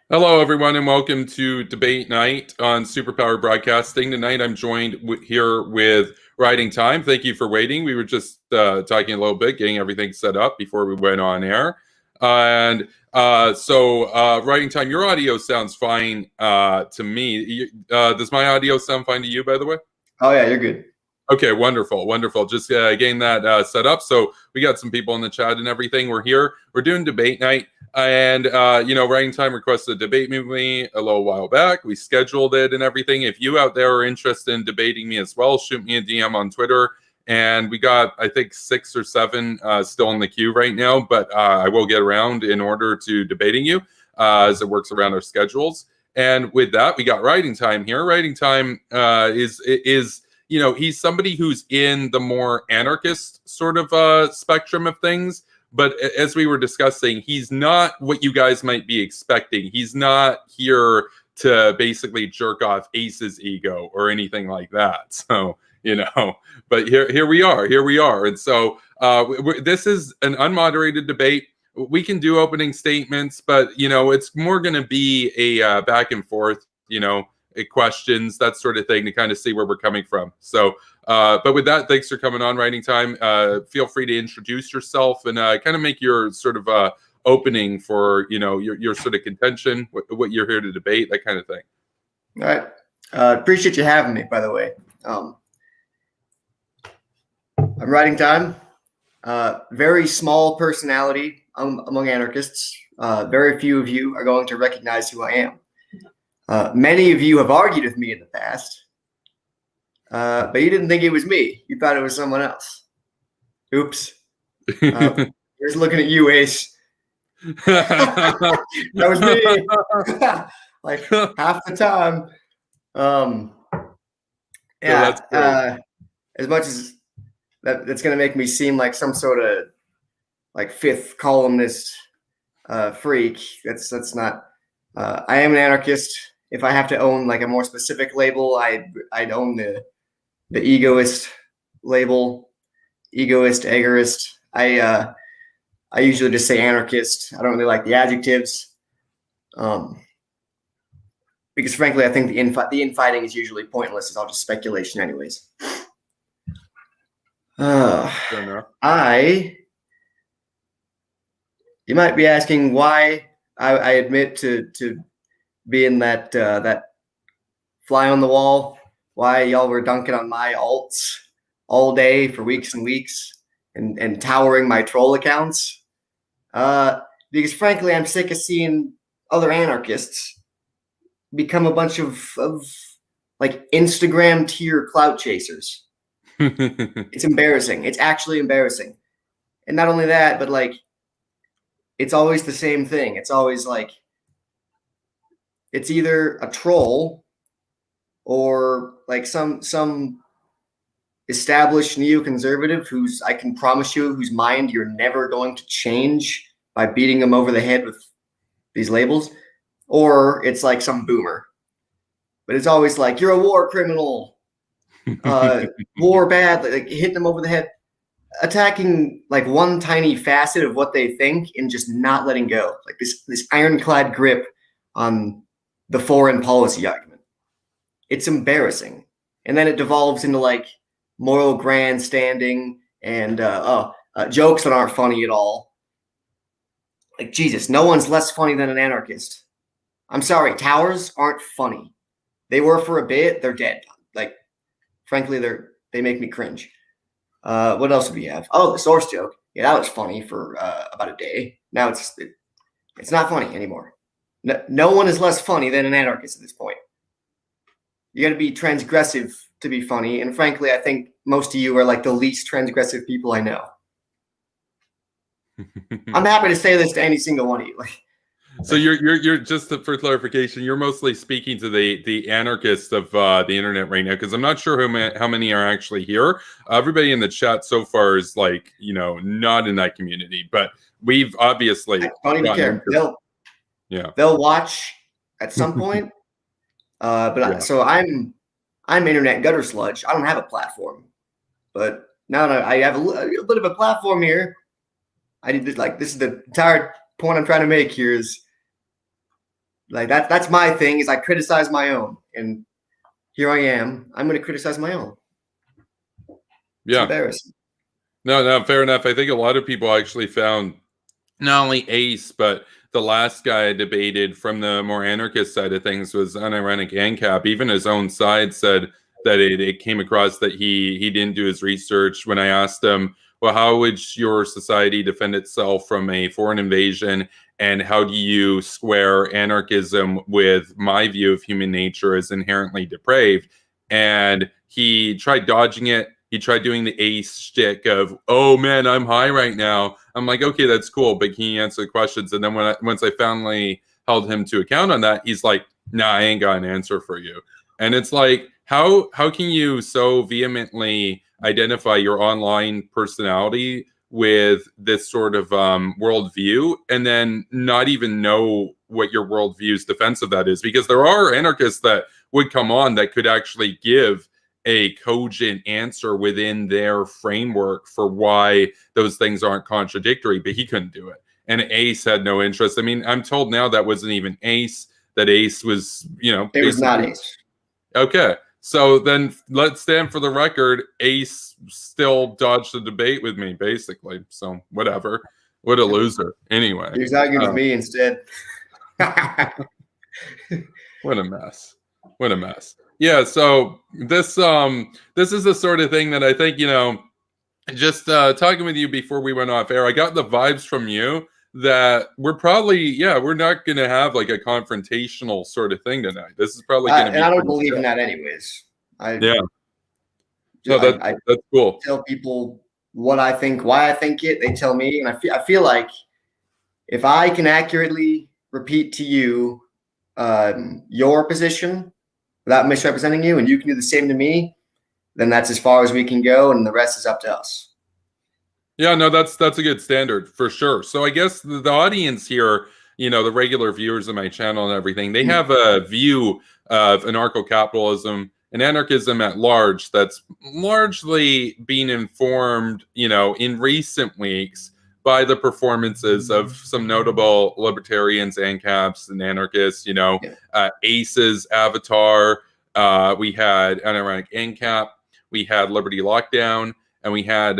Hello, everyone, and welcome to Debate Night on Superpower Broadcasting. Tonight, I'm joined here with RidingTime. Thank you for waiting. We were just talking a little bit, getting everything set up before we went on air. RidingTime, your audio sounds fine to me. Does my audio sound fine to you, by the way? Oh, yeah, you're good. Okay, wonderful, wonderful. Just getting that set up. So we got some people in the chat and everything. We're here. We're doing debate night, and RidingTime requested a debate with me a little while back. We scheduled it and everything. If you out there are interested in debating me as well, shoot me a DM on Twitter. And we got, I think, 6 or 7 still in the queue right now, but I will get around in order to debating you as it works around our schedules. And with that, we got RidingTime here. RidingTime is he's somebody who's in the more anarchist sort of spectrum of things. But as we were discussing, he's not what you guys might be expecting. He's not here to basically jerk off Ace's ego or anything like that. So, but here we are. And so this is an unmoderated debate. We can do opening statements, but, it's more going to be a back and forth, questions, that sort of thing, to kind of see where we're coming from. So, but with that, thanks for coming on RidingTime. Feel free to introduce yourself and kind of make your sort of opening for, your sort of contention, what you're here to debate, that kind of thing. All right. Appreciate you having me, by the way. I'm RidingTime. Very small personality among anarchists. Very few of you are going to recognize who I am. Many of you have argued with me in the past, but you didn't think it was me. You thought it was someone else. Oops. Here's looking at you, Ace. That was me. Like half the time. As much as that's going to make me seem like some sort of like fifth columnist freak, that's not. I am an anarchist. If I have to own like a more specific label, I'd own the egoist label, egoist, agorist. I usually just say anarchist. I don't really like the adjectives, because frankly, I think the infighting is usually pointless. It's all just speculation, anyways. You might be asking why I admit to being that fly on the wall, why y'all were dunking on my alts all day for weeks and weeks and towering my troll accounts. Because frankly, I'm sick of seeing other anarchists become a bunch of like Instagram tier clout chasers. It's embarrassing. It's actually embarrassing. And not only that, but like, it's always the same thing. It's always like, it's either a troll or like some established neoconservative who's, I can promise you, whose mind you're never going to change by beating them over the head with these labels, or it's like some boomer. But it's always like, you're a war criminal, war bad, like hitting them over the head, attacking like one tiny facet of what they think and just not letting go, like this ironclad grip on the foreign policy argument. It's embarrassing. And then it devolves into like moral grandstanding and jokes that aren't funny at all. Like, Jesus, no one's less funny than an anarchist. I'm sorry, towers aren't funny. They were for a bit, they're dead. Like, frankly, they make me cringe. What else do we have? Oh, the source joke. Yeah, that was funny for about a day. Now it's not funny anymore. No one is less funny than an anarchist at this point. You got to be transgressive to be funny, and frankly, I think most of you are like the least transgressive people I know. I'm happy to say this to any single one of you. So you're just for clarification, you're mostly speaking to the anarchists of the internet right now, because I'm not sure how many are actually here. Everybody in the chat so far is like, not in that community, but we've obviously I don't even care. They'll watch at some point. So I'm internet gutter sludge. I don't have a platform, but now that I have a little bit of a platform here, I did this. Like, this is the entire point I'm trying to make here is Like that's my thing is I criticize my own, and here I am. I'm going to criticize my own. It's Yeah. embarrassing. No, fair enough. I think a lot of people actually found not only Ace, but the last guy I debated from the more anarchist side of things was unironic ANCAP. Even his own side said that it came across that he didn't do his research. When I asked him, well, how would your society defend itself from a foreign invasion? And how do you square anarchism with my view of human nature as inherently depraved? And he tried dodging it. He tried doing the Ace shtick of, oh man, I'm high right now. I'm like, okay, that's cool, but can you answer the questions? And then once I finally held him to account on that, he's like, nah, I ain't got an answer for you. And it's like, how can you so vehemently identify your online personality with this sort of worldview and then not even know what your worldview's defense of that is? Because there are anarchists that would come on that could actually give a cogent answer within their framework for why those things aren't contradictory, but he couldn't do it. And Ace had no interest. I mean, I'm told now that wasn't even Ace, that Ace was, it was not Ace. Okay. So then let's stand for the record. Ace still dodged the debate with me, basically. So whatever. What a loser. Anyway. He was arguing with me instead. What a mess. What a mess. Yeah, so this is the sort of thing that I think, just talking with you before we went off air, I got the vibes from you that we're probably, we're not going to have like a confrontational sort of thing tonight. This is probably going to be. And I don't believe in that anyways. No, that's cool. Tell people what I think, why I think it. They tell me, and I feel like if I can accurately repeat to you your position without misrepresenting you, and you can do the same to me, then that's as far as we can go, and the rest is up to us. Yeah, no, that's a good standard for sure. So I guess the audience here, the regular viewers of my channel and everything, they have a view of anarcho-capitalism and anarchism at large that's largely been informed, in recent weeks by the performances of some notable libertarians, ANCAPs, and anarchists, Ace's Avatar. We had Unironic ANCAP. We had Liberty Lockdown. And we had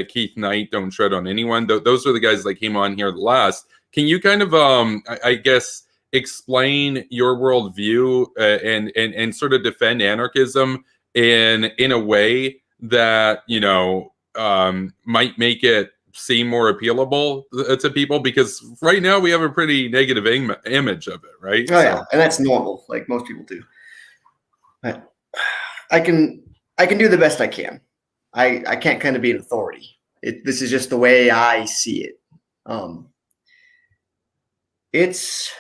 Keith Knight, Don't Tread on Anyone. Those are the guys that came on here last. Can you kind of, I guess, explain your worldview and sort of defend anarchism in a way that, might make it seem more appealable to people? Because right now we have a pretty negative image of it, right? Oh, yeah, and that's normal, like most people do. But I can do the best I can. I can't kind of be an authority. This is just the way I see it. It's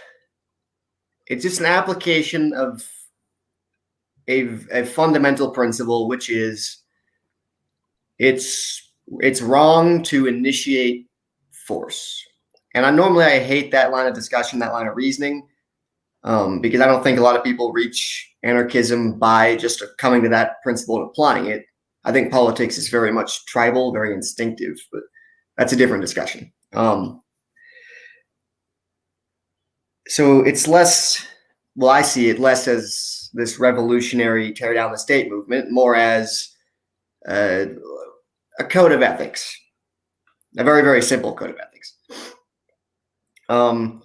just an application of a fundamental principle, which is it's wrong to initiate force. And I hate that line of discussion, that line of reasoning, because I don't think a lot of people reach anarchism by just coming to that principle and applying it. I think politics is very much tribal, very instinctive, but that's a different discussion. So it's less, well, I see it less as this revolutionary tear down the state movement, more as a code of ethics, a very, very simple code of ethics. And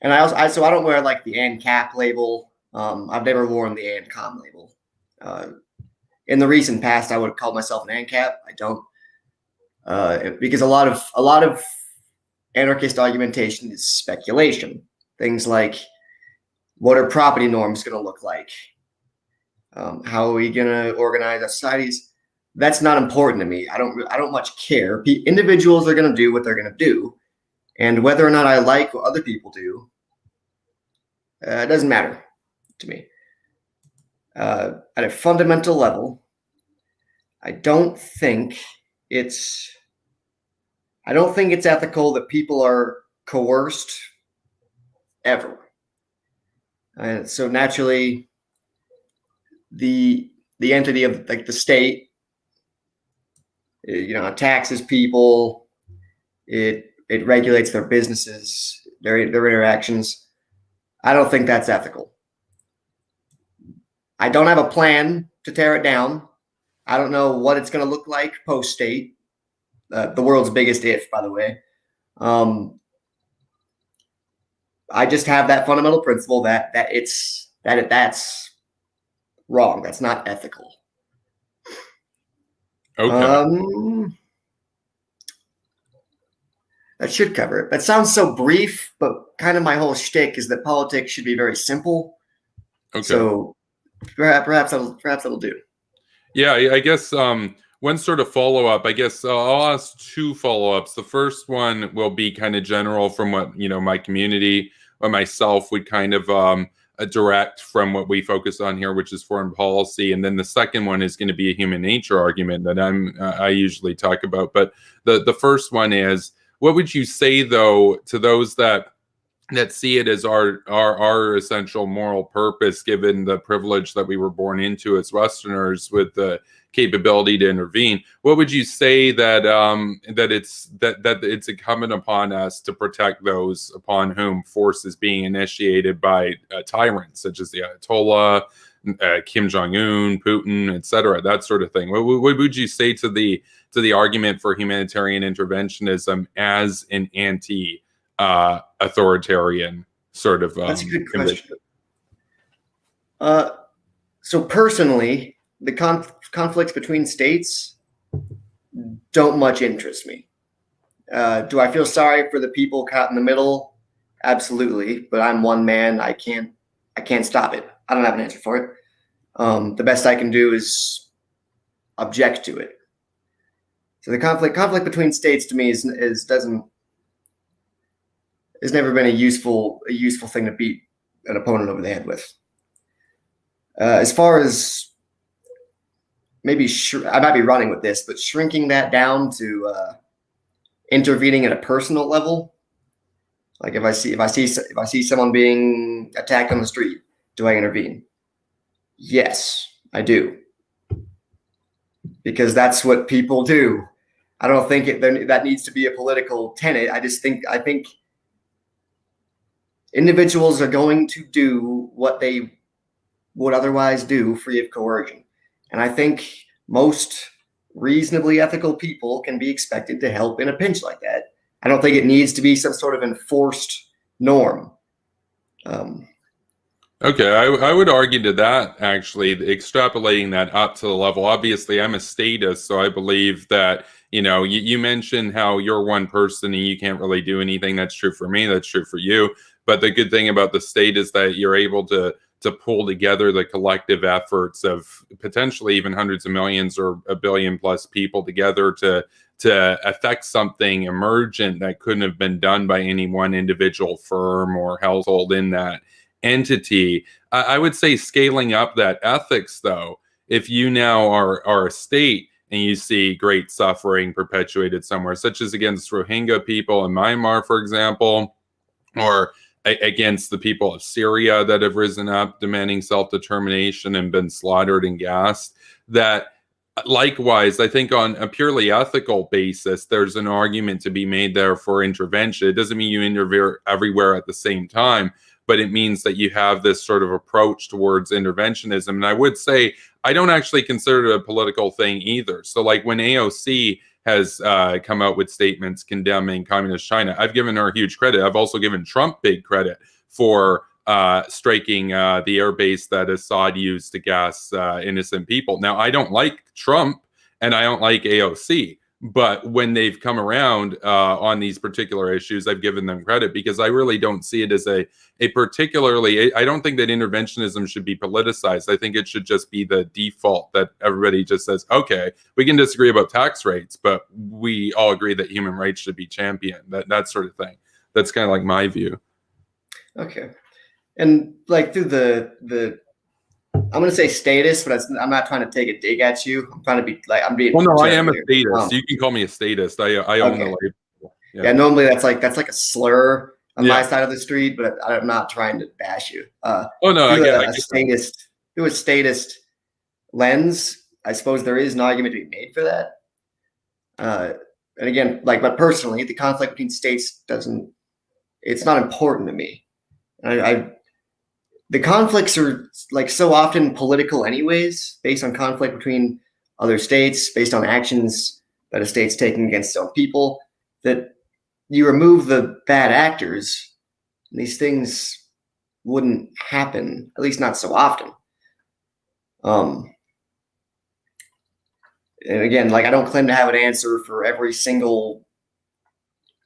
I don't wear like the ANCAP label. I've never worn the ANCOM label. In the recent past, I would have called myself an ANCAP. I don't, because a lot of anarchist argumentation is speculation. Things like, what are property norms going to look like? How are we going to organize our societies? That's not important to me. I don't much care. Individuals are going to do what they're going to do, and whether or not I like what other people do, it doesn't matter to me. At a fundamental level, I don't think it's ethical that people are coerced ever. And so naturally, the entity of like the state, taxes people, it regulates their businesses, their interactions. I don't think that's ethical. I don't have a plan to tear it down. I don't know what it's going to look like post-state. The world's biggest if, by the way. I just have that fundamental principle that's wrong. That's not ethical. Okay. That should cover it. That sounds so brief, but kind of my whole shtick is that politics should be very simple. Okay. So perhaps that'll do. Yeah, I guess one sort of follow-up, I guess I'll ask two follow-ups. The first one will be kind of general from what, my community or myself would kind of direct from what we focus on here, which is foreign policy. And then the second one is going to be a human nature argument that I usually talk about. But the first one is, what would you say, though, to those that see it as our essential moral purpose, given the privilege that we were born into as Westerners with the capability to intervene? What would you say that it's incumbent upon us to protect those upon whom force is being initiated by tyrants such as the Ayatollah, Kim Jong-un, Putin, etc., that sort of thing? What would you say to the argument for humanitarian interventionism as an authoritarian sort of? That's a good question. So personally, the conflicts between states don't much interest me. Do I feel sorry for the people caught in the middle? Absolutely, but I'm one man. I can't stop it. I don't have an answer for it. The best I can do is object to it. So the conflict between states to me has never been a useful thing to beat an opponent over the head with. As far as maybe I might be running with this, but shrinking that down to intervening at a personal level, like if I see someone being attacked on the street, do I intervene? Yes, I do, because that's what people do. I don't think that needs to be a political tenet. I think individuals are going to do what they would otherwise do free of coercion. And I think most reasonably ethical people can be expected to help in a pinch like that. I don't think it needs to be some sort of enforced norm. Okay, I would argue to that, actually, extrapolating that up to the level. Obviously, I'm a statist, so I believe that, you mentioned how you're one person and you can't really do anything. That's true for me. That's true for you. But the good thing about the state is that you're able to pull together the collective efforts of potentially even hundreds of millions or a billion plus people together to affect something emergent that couldn't have been done by any one individual firm or household in that entity. I would say scaling up that ethics, though, if you now are a state and you see great suffering perpetuated somewhere, such as against Rohingya people in Myanmar, for example, or against the people of Syria that have risen up demanding self-determination and been slaughtered and gassed, that likewise, I think on a purely ethical basis, there's an argument to be made there for intervention. It doesn't mean you intervene everywhere at the same time, but it means that you have this sort of approach towards interventionism. And I would say, I don't actually consider it a political thing either. So like when AOC has come out with statements condemning communist China, I've given her huge credit. I've also given Trump big credit for striking the airbase that Assad used to gas innocent people. Now, I don't like Trump and I don't like AOC, but when they've come around on these particular issues, I've given them credit because I really don't see it as a particularly, I don't think that interventionism should be politicized. I think it should just be the default that everybody just says, okay, we can disagree about tax rates, but we all agree that human rights should be championed, that sort of thing. That's kind of like my view. Okay. And like through the I'm going to say statist, but I'm not trying to take a dig at you. I'm trying to be like, I'm being. Well, no, I am a statist. You can call me a statist. I own the label. Yeah, normally that's like a slur on my side of the street, but I'm not trying to bash you. Oh no, I get through a statist lens, I suppose there is an argument to be made for that. And again, but personally, the conflict between states it's not important to me. the conflicts are like so often political anyways, based on conflict between other states, based on actions that a state's taking against its own people, that you remove the bad actors, these things wouldn't happen, at least not so often. And again, like I don't claim to have an answer for every single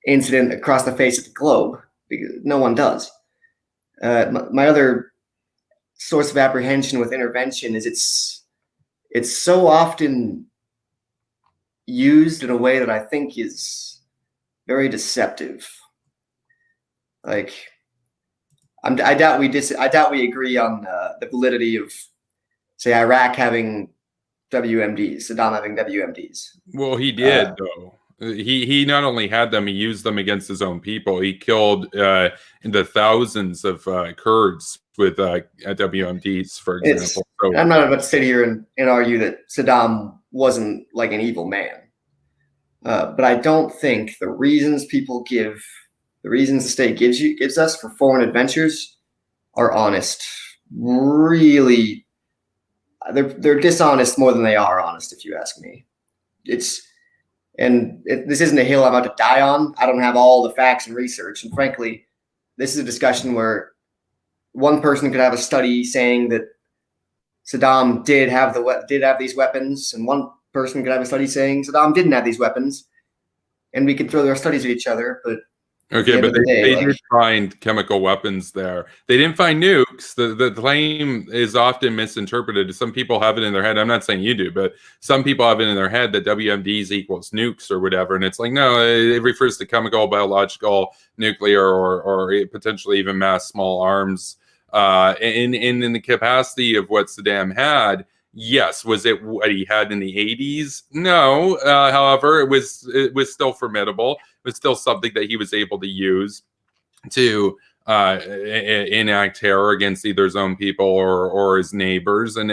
incident across the face of the globe, because no one does. My other source of apprehension with intervention is it's so often used in a way that I think is very deceptive. Like, I doubt we agree on the validity of, say, Iraq having WMDs, Saddam having WMDs. Well, he did though. He not only had them, he used them against his own people. He killed in the thousands of Kurds with WMDs, for example. So, I'm not about to sit here and argue that Saddam wasn't like an evil man, but I don't think the reasons the state gives us for foreign adventures are honest. Really, they're dishonest more than they are honest, if you ask me. This isn't a hill I'm about to die on. I don't have all the facts and research, and frankly, this is a discussion where one person could have a study saying that Saddam did have these weapons, and one person could have a study saying Saddam didn't have these weapons, and we could throw their studies at each other. But okay, but they did find chemical weapons there. They didn't find nukes. The claim is often misinterpreted. Some people have it in their head. I'm not saying you do, but some people have it in their head that WMDs equals nukes or whatever. And it's like, no, it refers to chemical, biological, nuclear, or potentially even mass small arms. In the capacity of what Saddam had, yes. Was it what he had in the 80s? No. However, it was still formidable. It was still something that he was able to use to enact terror against either his own people or his neighbors. And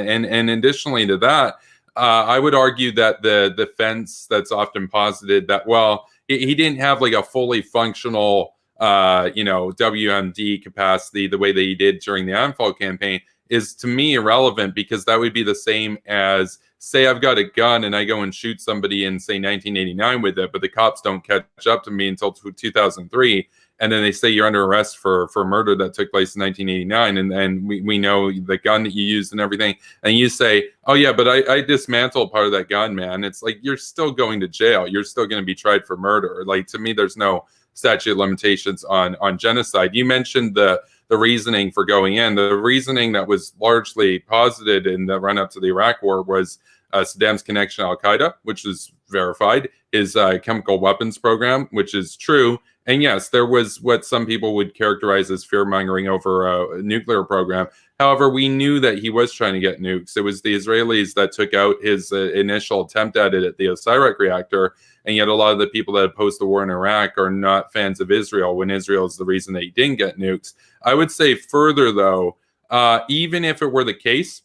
additionally to that, I would argue that the defense that's often posited that, well, he didn't have like a fully functional WMD capacity the way that he did during the Anfal campaign is, to me, irrelevant, because that would be the same as, say, I've got a gun and I go and shoot somebody in, say, 1989 with it, but the cops don't catch up to me until 2003, and then they say you're under arrest for murder that took place in 1989, and we know the gun that you used and everything, and you say, oh yeah, but I dismantled part of that gun, man. It's like, you're still going to jail. You're still going to be tried for murder. Like, to me, there's no statute of limitations on genocide. You mentioned the reasoning for going in. The reasoning that was largely posited in the run-up to the Iraq War was Saddam's connection to Al-Qaeda, which is verified, his chemical weapons program, which is true, and yes, there was what some people would characterize as fear-mongering over a nuclear program. However, we knew that he was trying to get nukes. It was the Israelis that took out his initial attempt at it at the Osirak reactor, and yet a lot of the people that opposed the war in Iraq are not fans of Israel, when Israel is the reason that he didn't get nukes. I would say further, though, even if it were the case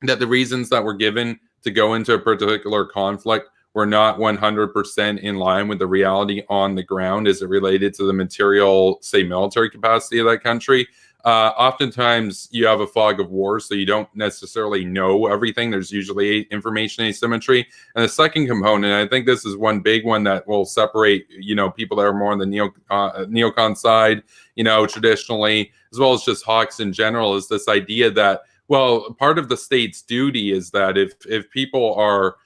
that the reasons that were given to go into a particular conflict were not 100% in line with the reality on the ground as it related to the material, say, military capacity of that country, oftentimes you have a fog of war, so you don't necessarily know everything. There's usually information asymmetry. And the second component, I think this is one big one that will separate, people that are more on the neocon side, traditionally, as well as just hawks in general, is this idea that, well, part of the state's duty is that if people are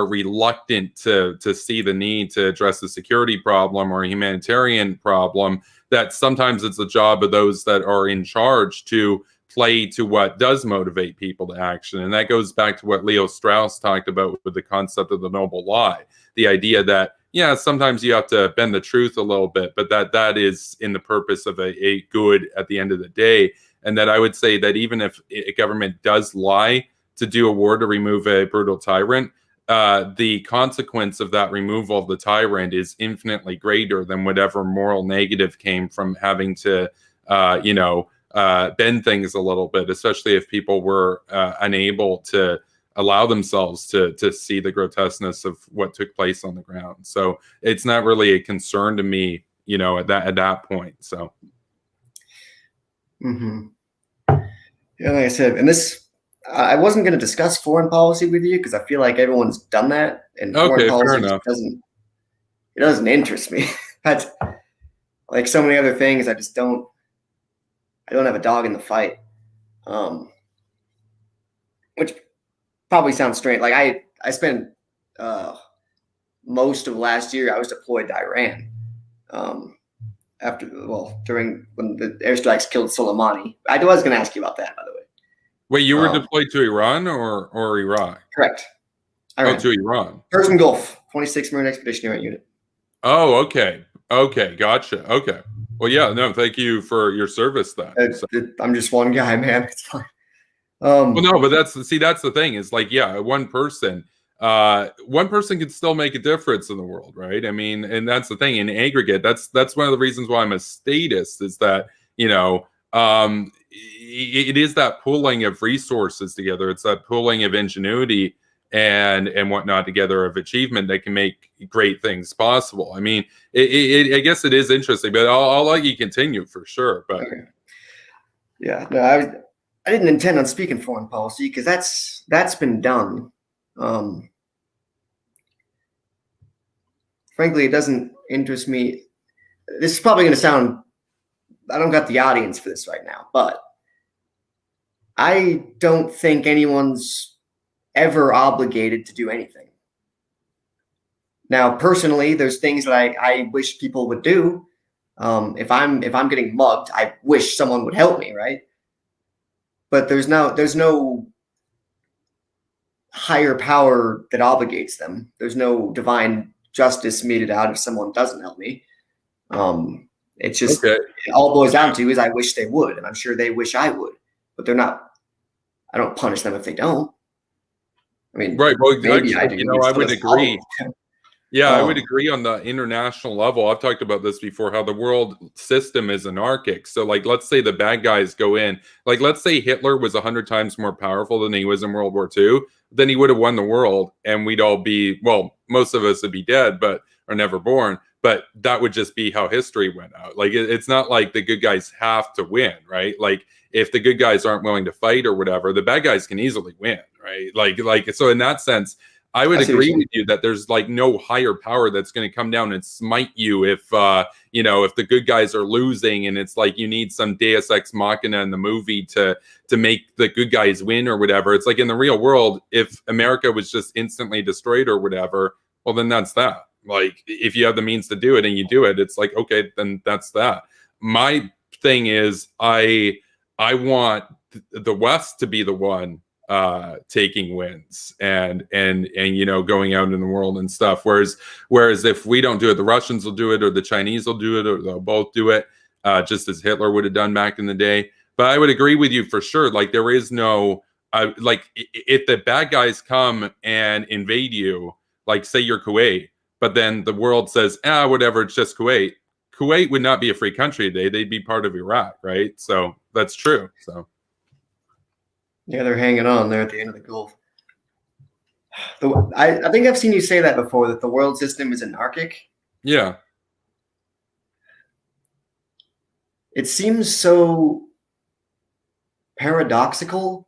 reluctant to see the need to address a security problem or a humanitarian problem, that sometimes it's the job of those that are in charge to play to what does motivate people to action. And that goes back to what Leo Strauss talked about with the concept of the noble lie. The idea that, yeah, sometimes you have to bend the truth a little bit, but that is in the purpose of a good at the end of the day. And that I would say that even if a government does lie to do a war to remove a brutal tyrant, the consequence of that removal of the tyrant is infinitely greater than whatever moral negative came from having to, bend things a little bit, especially if people were unable to allow themselves to see the grotesqueness of what took place on the ground. So it's not really a concern to me, at that point. So. Mm-hmm. Yeah, like I said, and this, I wasn't going to discuss foreign policy with you because I feel like everyone's done that, and foreign Okay, fair policy just enough. doesn't interest me. That's like so many other things. I don't have a dog in the fight. Which probably sounds strange. Like I spent uh, most of last year I was deployed to Iran. During when the airstrikes killed Soleimani. I was going to ask you about that, by the way. Wait, you were deployed to Iran or Iraq? Correct. Oh, Iran. to Iran. Persian Gulf, 26th Marine Expeditionary Unit. Oh, okay. Okay, gotcha. Okay. Well, yeah, no, thank you for your service then. I'm just one guy, man. It's fine. Well, no, but that's the thing is like, yeah, one person can still make a difference in the world, right? I mean, and that's the thing in aggregate. That's one of the reasons why I'm a statist is that, it is that pooling of resources together. It's that pooling of ingenuity and whatnot together of achievement that can make great things possible. I mean, I guess it is interesting, but I'll let you continue for sure. But okay. Yeah, no, I didn't intend on speaking foreign policy because that's been done. Frankly, it doesn't interest me. This is probably going to sound, I don't got the audience for this right now, but I don't think anyone's ever obligated to do anything. Now, personally, there's things that I wish people would do. If I'm getting mugged, I wish someone would help me, right? But there's no higher power that obligates them. There's no divine justice meted out if someone doesn't help me. It's just It all boils down to is I wish they would, and I'm sure they wish I would, but they're not. I don't punish them if they don't. I mean, right. Well, maybe actually, I do. I would agree. Yeah, I would Um, agree on the international level. I've talked about this before, how the world system is anarchic. So, like, let's say the bad guys go in. Like, let's say Hitler was 100 times more powerful than he was in World War II. Then he would have won the world, and we'd all be, well, most of us would be dead, but are never born. But that would just be how history went out. Like, it's not like the good guys have to win, right? Like, if the good guys aren't willing to fight or whatever, the bad guys can easily win, right? Like so in that sense, I would agree with you that there's like no higher power that's going to come down and smite you if if the good guys are losing, and it's like you need some Deus Ex Machina in the movie to make the good guys win or whatever. It's like in the real world, if America was just instantly destroyed or whatever, well, then that's that. Like if you have the means to do it and you do it, it's like, okay, then that's that. My thing is I want the West to be the one taking wins and going out in the world and stuff, whereas if we don't do it, the Russians will do it, or the Chinese will do it, or they'll both do it, just as Hitler would have done back in the day. But I would agree with you for sure. Like there is no like if the bad guys come and invade you, like say you're Kuwait, but then the world says whatever, it's just Kuwait would not be a free country today. They'd be part of Iraq, right? So that's true. So yeah, they're hanging on there at the end of the Gulf. I think I've seen you say that before, that the world system is anarchic. Yeah. It seems so paradoxical.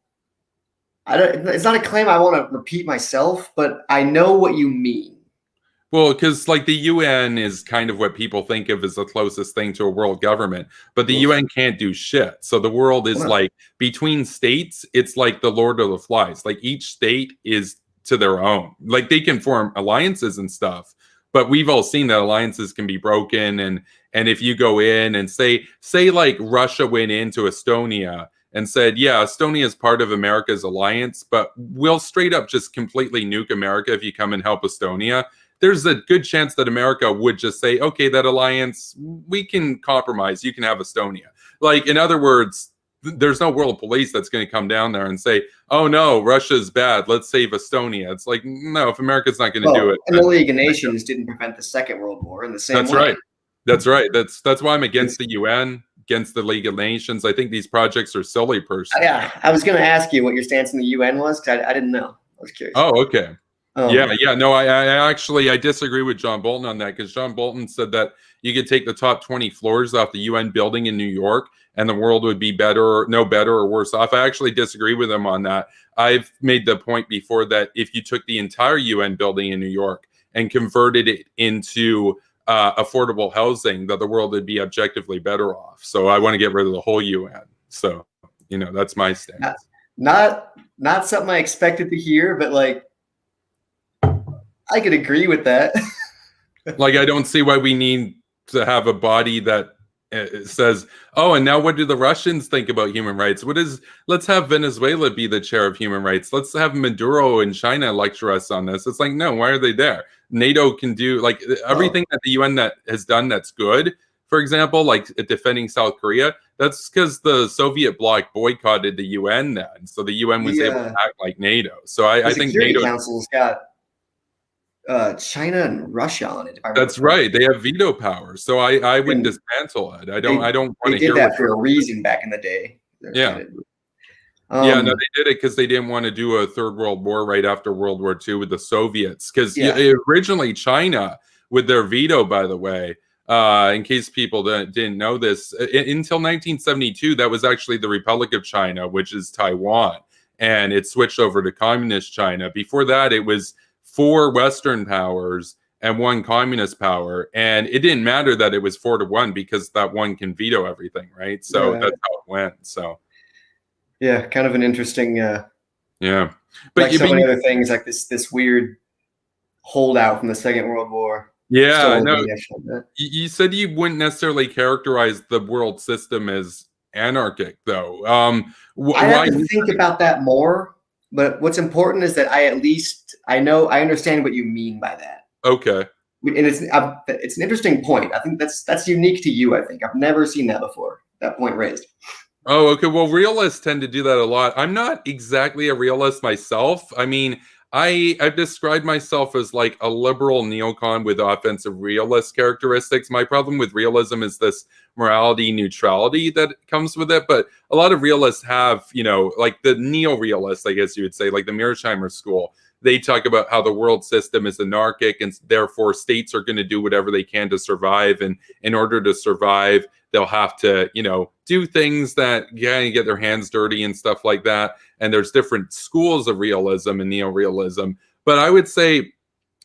It's not a claim I want to repeat myself, but I know what you mean. Well, because like the UN is kind of what people think of as the closest thing to a world government, but the UN can't do shit. So the world is like between states, it's like the Lord of the Flies. Like each state is to their own. Like they can form alliances and stuff, but we've all seen that alliances can be broken. And if you go in and say like Russia went into Estonia and said, yeah, Estonia is part of America's alliance, but we'll straight up just completely nuke America if you come and help Estonia. There's a good chance that America would just say, okay, that alliance, we can compromise. You can have Estonia. Like, in other words, there's no world police that's going to come down there and say, oh, no, Russia's bad. Let's save Estonia. It's like, no, if America's not going to do it. And the League of Nations didn't prevent the Second World War in the same way. That's right. That's right. That's why I'm against the UN, against the League of Nations. I think these projects are silly, personally. Yeah, I was going to ask you what your stance in the UN was, because I didn't know. I was curious. Oh, okay. Yeah. No, I actually I disagree with John Bolton on that, because John Bolton said that you could take the top 20 floors off the UN building in New York and the world would be no better or worse off. I actually disagree with him on that. I've made the point before that if you took the entire UN building in New York and converted it into affordable housing, that the world would be objectively better off. So I want to get rid of the whole UN. So, that's my stance. Not something I expected to hear, but like, I could agree with that. Like, I don't see why we need to have a body that says, oh, and now what do the Russians think about human rights? Let's have Venezuela be the chair of human rights. Let's have Maduro in China lecture us on this. It's like, no, why are they there? NATO can do like everything that the UN that has done that's good. For example, like defending South Korea, that's because the Soviet bloc boycotted the UN then. So the UN was able to act like NATO. So I think NATO Council's got China and Russia on it. That's right. They have veto power. So I would dismantle it. I don't want to hear that for a reason back in the day. Yeah. No, they did it because they didn't want to do a third world war right after World War II with the Soviets. Because originally China, with their veto, by the way, in case people didn't know this, until 1972, that was actually the Republic of China, which is Taiwan. And it switched over to communist China. Before that, it was 4 Western powers and 1 communist power. And it didn't matter that it was 4-1 because that one can veto everything, right? So that's how it went. So yeah, kind of an interesting but like so many other things, like this weird holdout from the Second World War. Yeah, no, you said you wouldn't necessarily characterize the world system as anarchic, though. I have to think about that more. But what's important is that I understand what you mean by that. Okay. And it's an interesting point. I think that's unique to you. I think I've never seen that before. That point raised. Oh, okay. Well, realists tend to do that a lot. I'm not exactly a realist myself. I mean, I've described myself as like a liberal neocon with offensive realist characteristics. My problem with realism is this morality neutrality that comes with it. But a lot of realists have, like the neo-realists, I guess you would say, like the Mearsheimer school. They talk about how the world system is anarchic and therefore states are going to do whatever they can to survive. And in order to survive, they'll have to, do things that get their hands dirty and stuff like that. And there's different schools of realism and neo-realism. But I would say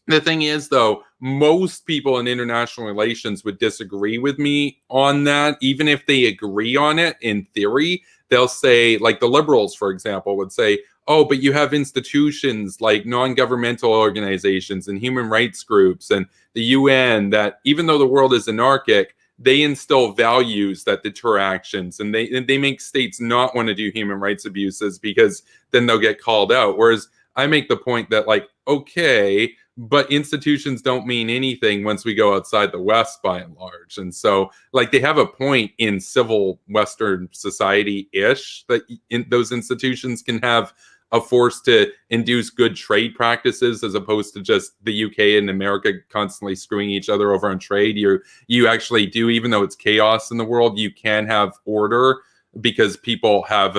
the thing is, though, most people in international relations would disagree with me on that. Even if they agree on it in theory, they'll say, like the liberals, for example, would say, oh, but you have institutions like non-governmental organizations and human rights groups and the UN that even though the world is anarchic, they instill values that deter actions, and they make states not want to do human rights abuses because then they'll get called out. Whereas I make the point that, like, okay, but institutions don't mean anything once we go outside the West by and large. And so, like, they have a point in civil Western society-ish that those institutions can have a force to induce good trade practices as opposed to just the UK and America constantly screwing each other over on trade. You actually do, even though it's chaos in the world, you can have order because people have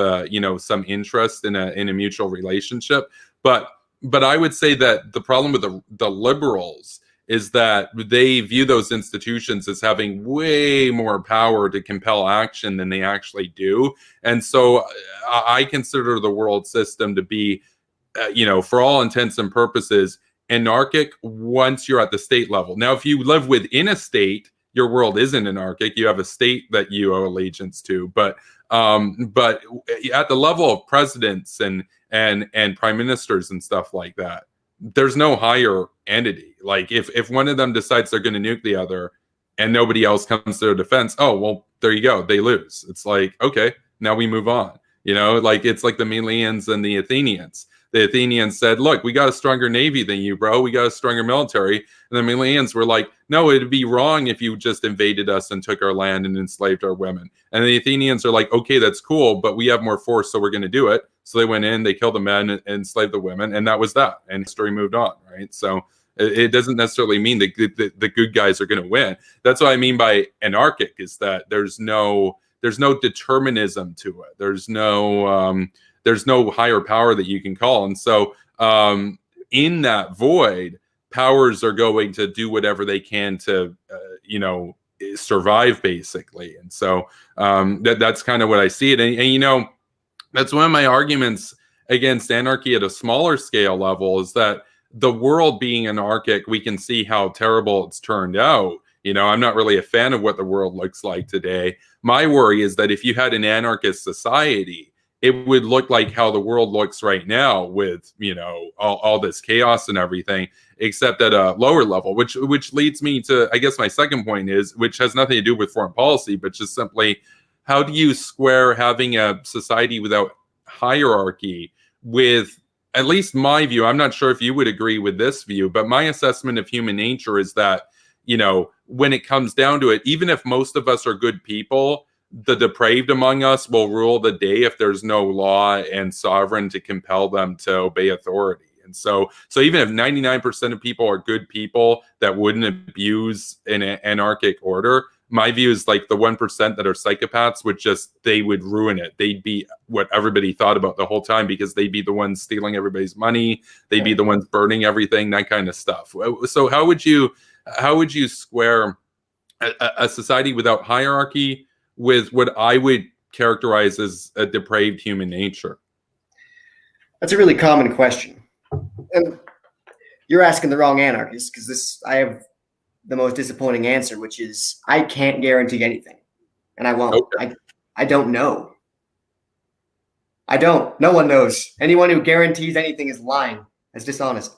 some interest in a mutual relationship. But I would say that the problem with the liberals is that they view those institutions as having way more power to compel action than they actually do. And so I consider the world system to be, for all intents and purposes, anarchic once you're at the state level. Now, if you live within a state, your world isn't anarchic. You have a state that you owe allegiance to. But at the level of presidents and prime ministers and stuff like that, there's no higher entity. Like if one of them decides they're going to nuke the other and nobody else comes to their defense, oh, well, there you go. They lose. It's like, okay, now we move on. Like it's like the Melians and the Athenians. The Athenians said, look, we got a stronger navy than you, bro. We got a stronger military. And the Melians were like, no, it'd be wrong if you just invaded us and took our land and enslaved our women. And the Athenians are like, okay, that's cool, but we have more force, so we're going to do it. So they went in, they killed the men and enslaved the women, and that was that. And history moved on, right? So it doesn't necessarily mean that the good guys are going to win. That's what I mean by anarchic, is that there's no determinism to it. There's no higher power that you can call. And so in that void, powers are going to do whatever they can to, survive, basically. And so that's kind of what I see it. And that's one of my arguments against anarchy at a smaller scale level, is that the world being anarchic, we can see how terrible it's turned out. I'm not really a fan of what the world looks like today. My worry is that if you had an anarchist society, it would look like how the world looks right now, with all this chaos and everything, except at a lower level, which leads me to, I guess, my second point is, which has nothing to do with foreign policy, but just simply, how do you square having a society without hierarchy with, at least my view? I'm not sure if you would agree with this view, but my assessment of human nature is that, when it comes down to it, even if most of us are good people, the depraved among us will rule the day if there's no law and sovereign to compel them to obey authority. And so even if 99% of people are good people that wouldn't abuse an anarchic order, my view is like the 1% that are psychopaths they would ruin it. They'd be what everybody thought about the whole time, because they'd be the ones stealing everybody's money. They'd be the ones burning everything, that kind of stuff. So how would you square a society without hierarchy with what I would characterize as a depraved human nature? That's a really common question. And you're asking the wrong anarchist, because I have the most disappointing answer, which is I can't guarantee anything. And I won't. Okay. I don't know. I don't. No one knows. Anyone who guarantees anything is lying. That's dishonest.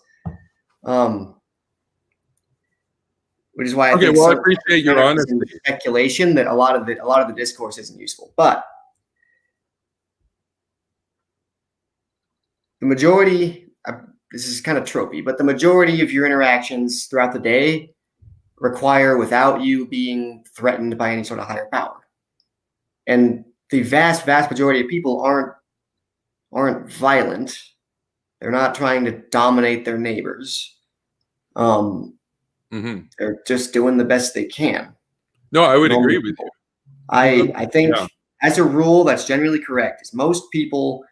Which is why I think I appreciate your honesty. Speculation that a lot of the discourse isn't useful. But the majority, this is kind of tropey, but the majority of your interactions throughout the day require without you being threatened by any sort of higher power. And the vast majority of people aren't violent. They're not trying to dominate their neighbors. They're just doing the best they can. No, I would agree with you. I think as a rule, that's generally correct. Is most people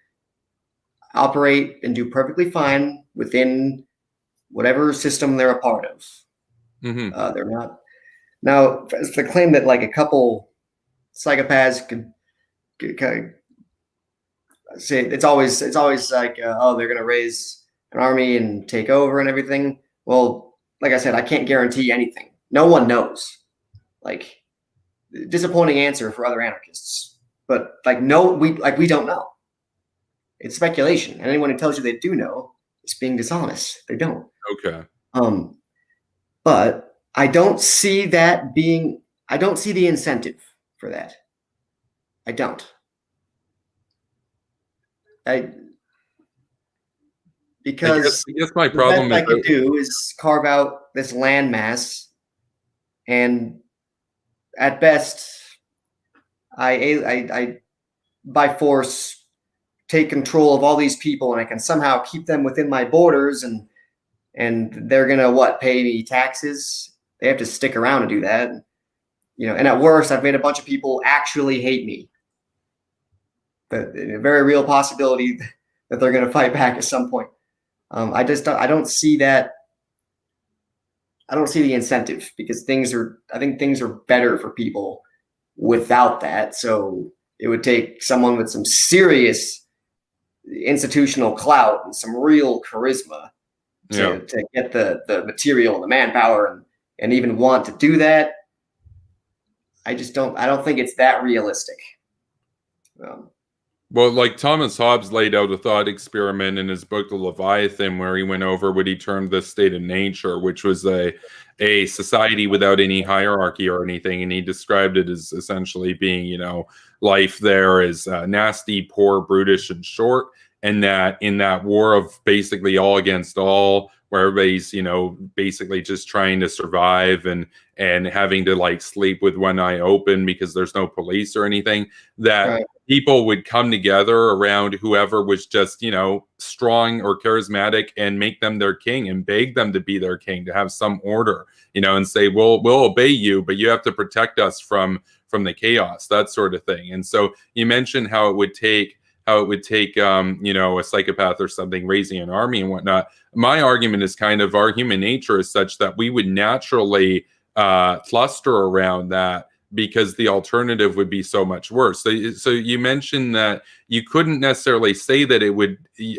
operate and do perfectly fine within whatever system they're a part of. They're not. Now, it's the claim that like a couple psychopaths could say it's always like, they're going to raise an army and take over and everything. Well, like I said, I can't guarantee anything. No one knows. Like, disappointing answer for other anarchists. But we don't know. It's speculation. And anyone who tells you they do know is being dishonest. They don't. Okay. But I don't see the incentive for that. I don't. Because I guess my problem the best I could do is carve out this landmass, and at best, I by force take control of all these people, and I can somehow keep them within my borders, and they're gonna pay me taxes. They have to stick around to do that, And at worst, I've made a bunch of people actually hate me. A very real possibility that they're gonna fight back at some point. I don't see that. I don't see the incentive, because I think things are better for people without that. So it would take someone with some serious institutional clout and some real charisma to get the material and the manpower and even want to do that. I don't think it's that realistic. Well, like Thomas Hobbes laid out a thought experiment in his book, The Leviathan, where he went over what he termed the state of nature, which was a society without any hierarchy or anything. And he described it as essentially being, life there is nasty, poor, brutish, and short. And that in that war of basically all against all, where everybody's, basically just trying to survive and having to sleep with one eye open because there's no police or anything, that right. People would come together around whoever was just, strong or charismatic and make them their king and beg them to be their king, to have some order, and say, we'll obey you, but you have to protect us from the chaos, that sort of thing. And so you mentioned how it would take how it would take, a psychopath or something raising an army and whatnot. My argument is kind of our human nature is such that we would naturally cluster around that because the alternative would be so much worse. So you mentioned that you couldn't necessarily say that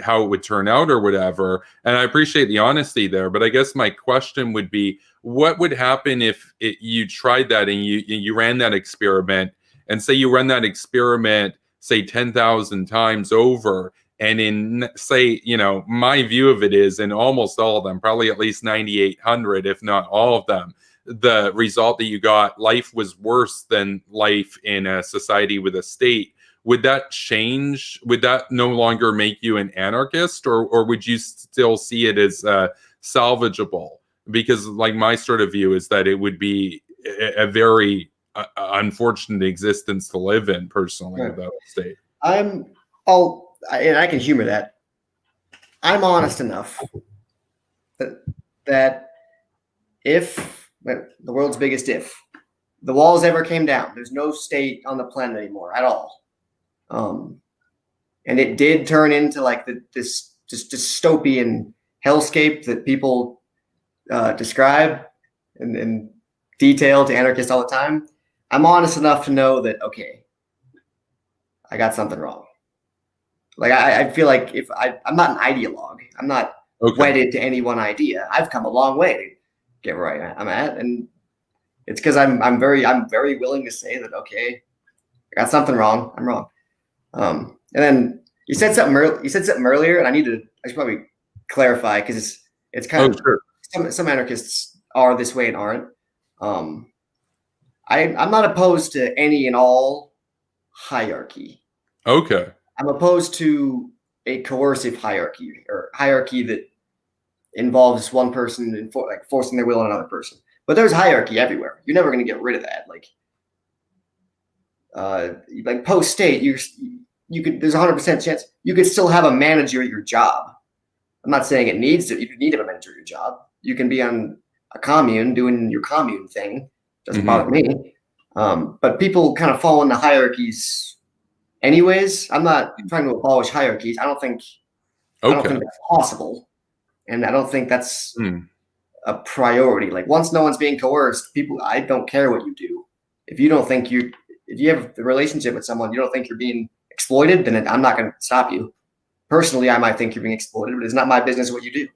how it would turn out or whatever. And I appreciate the honesty there. But I guess my question would be, what would happen if you tried that and you ran that experiment, and say you run that experiment, say 10,000 times over, and in, say, my view of it is in almost all of them, probably at least 9,800, if not all of them, the result that you got, life was worse than life in a society with a state. Would that change? Would that no longer make you an anarchist, or would you still see it as salvageable? Because like my sort of view is that it would be a very unfortunate existence to live in personally without a state. And I can humor that. I'm honest enough that if the world's biggest if the walls ever came down, there's no state on the planet anymore at all. And it did turn into like this just dystopian hellscape that people describe in detail to anarchists all the time. I'm honest enough to know that, okay, I got something wrong. Like I feel like if I'm not an ideologue, I'm not wedded to any one idea. I've come a long way to get where I'm at, and it's because I'm very willing to say that, okay, I got something wrong. I'm wrong. And then you said something earlier, and I should probably clarify because it's kind of sure. Some anarchists are this way and aren't. I'm not opposed to any and all hierarchy. Okay. I'm opposed to a coercive hierarchy, or hierarchy that involves one person forcing their will on another person. But there's hierarchy everywhere. You're never going to get rid of that. Like post state, you could. There's a 100% chance you could still have a manager at your job. I'm not saying you need to have a manager at your job. You can be on a commune doing your commune thing. Doesn't bother me. But people kind of fall into hierarchies anyways. I'm not trying to abolish hierarchies. I don't think that's possible. And I don't think that's a priority. Like once no one's being coerced, I don't care what you do. If you don't think if you have a relationship with someone, you don't think you're being exploited, then I'm not going to stop you. Personally, I might think you're being exploited, but it's not my business what you do.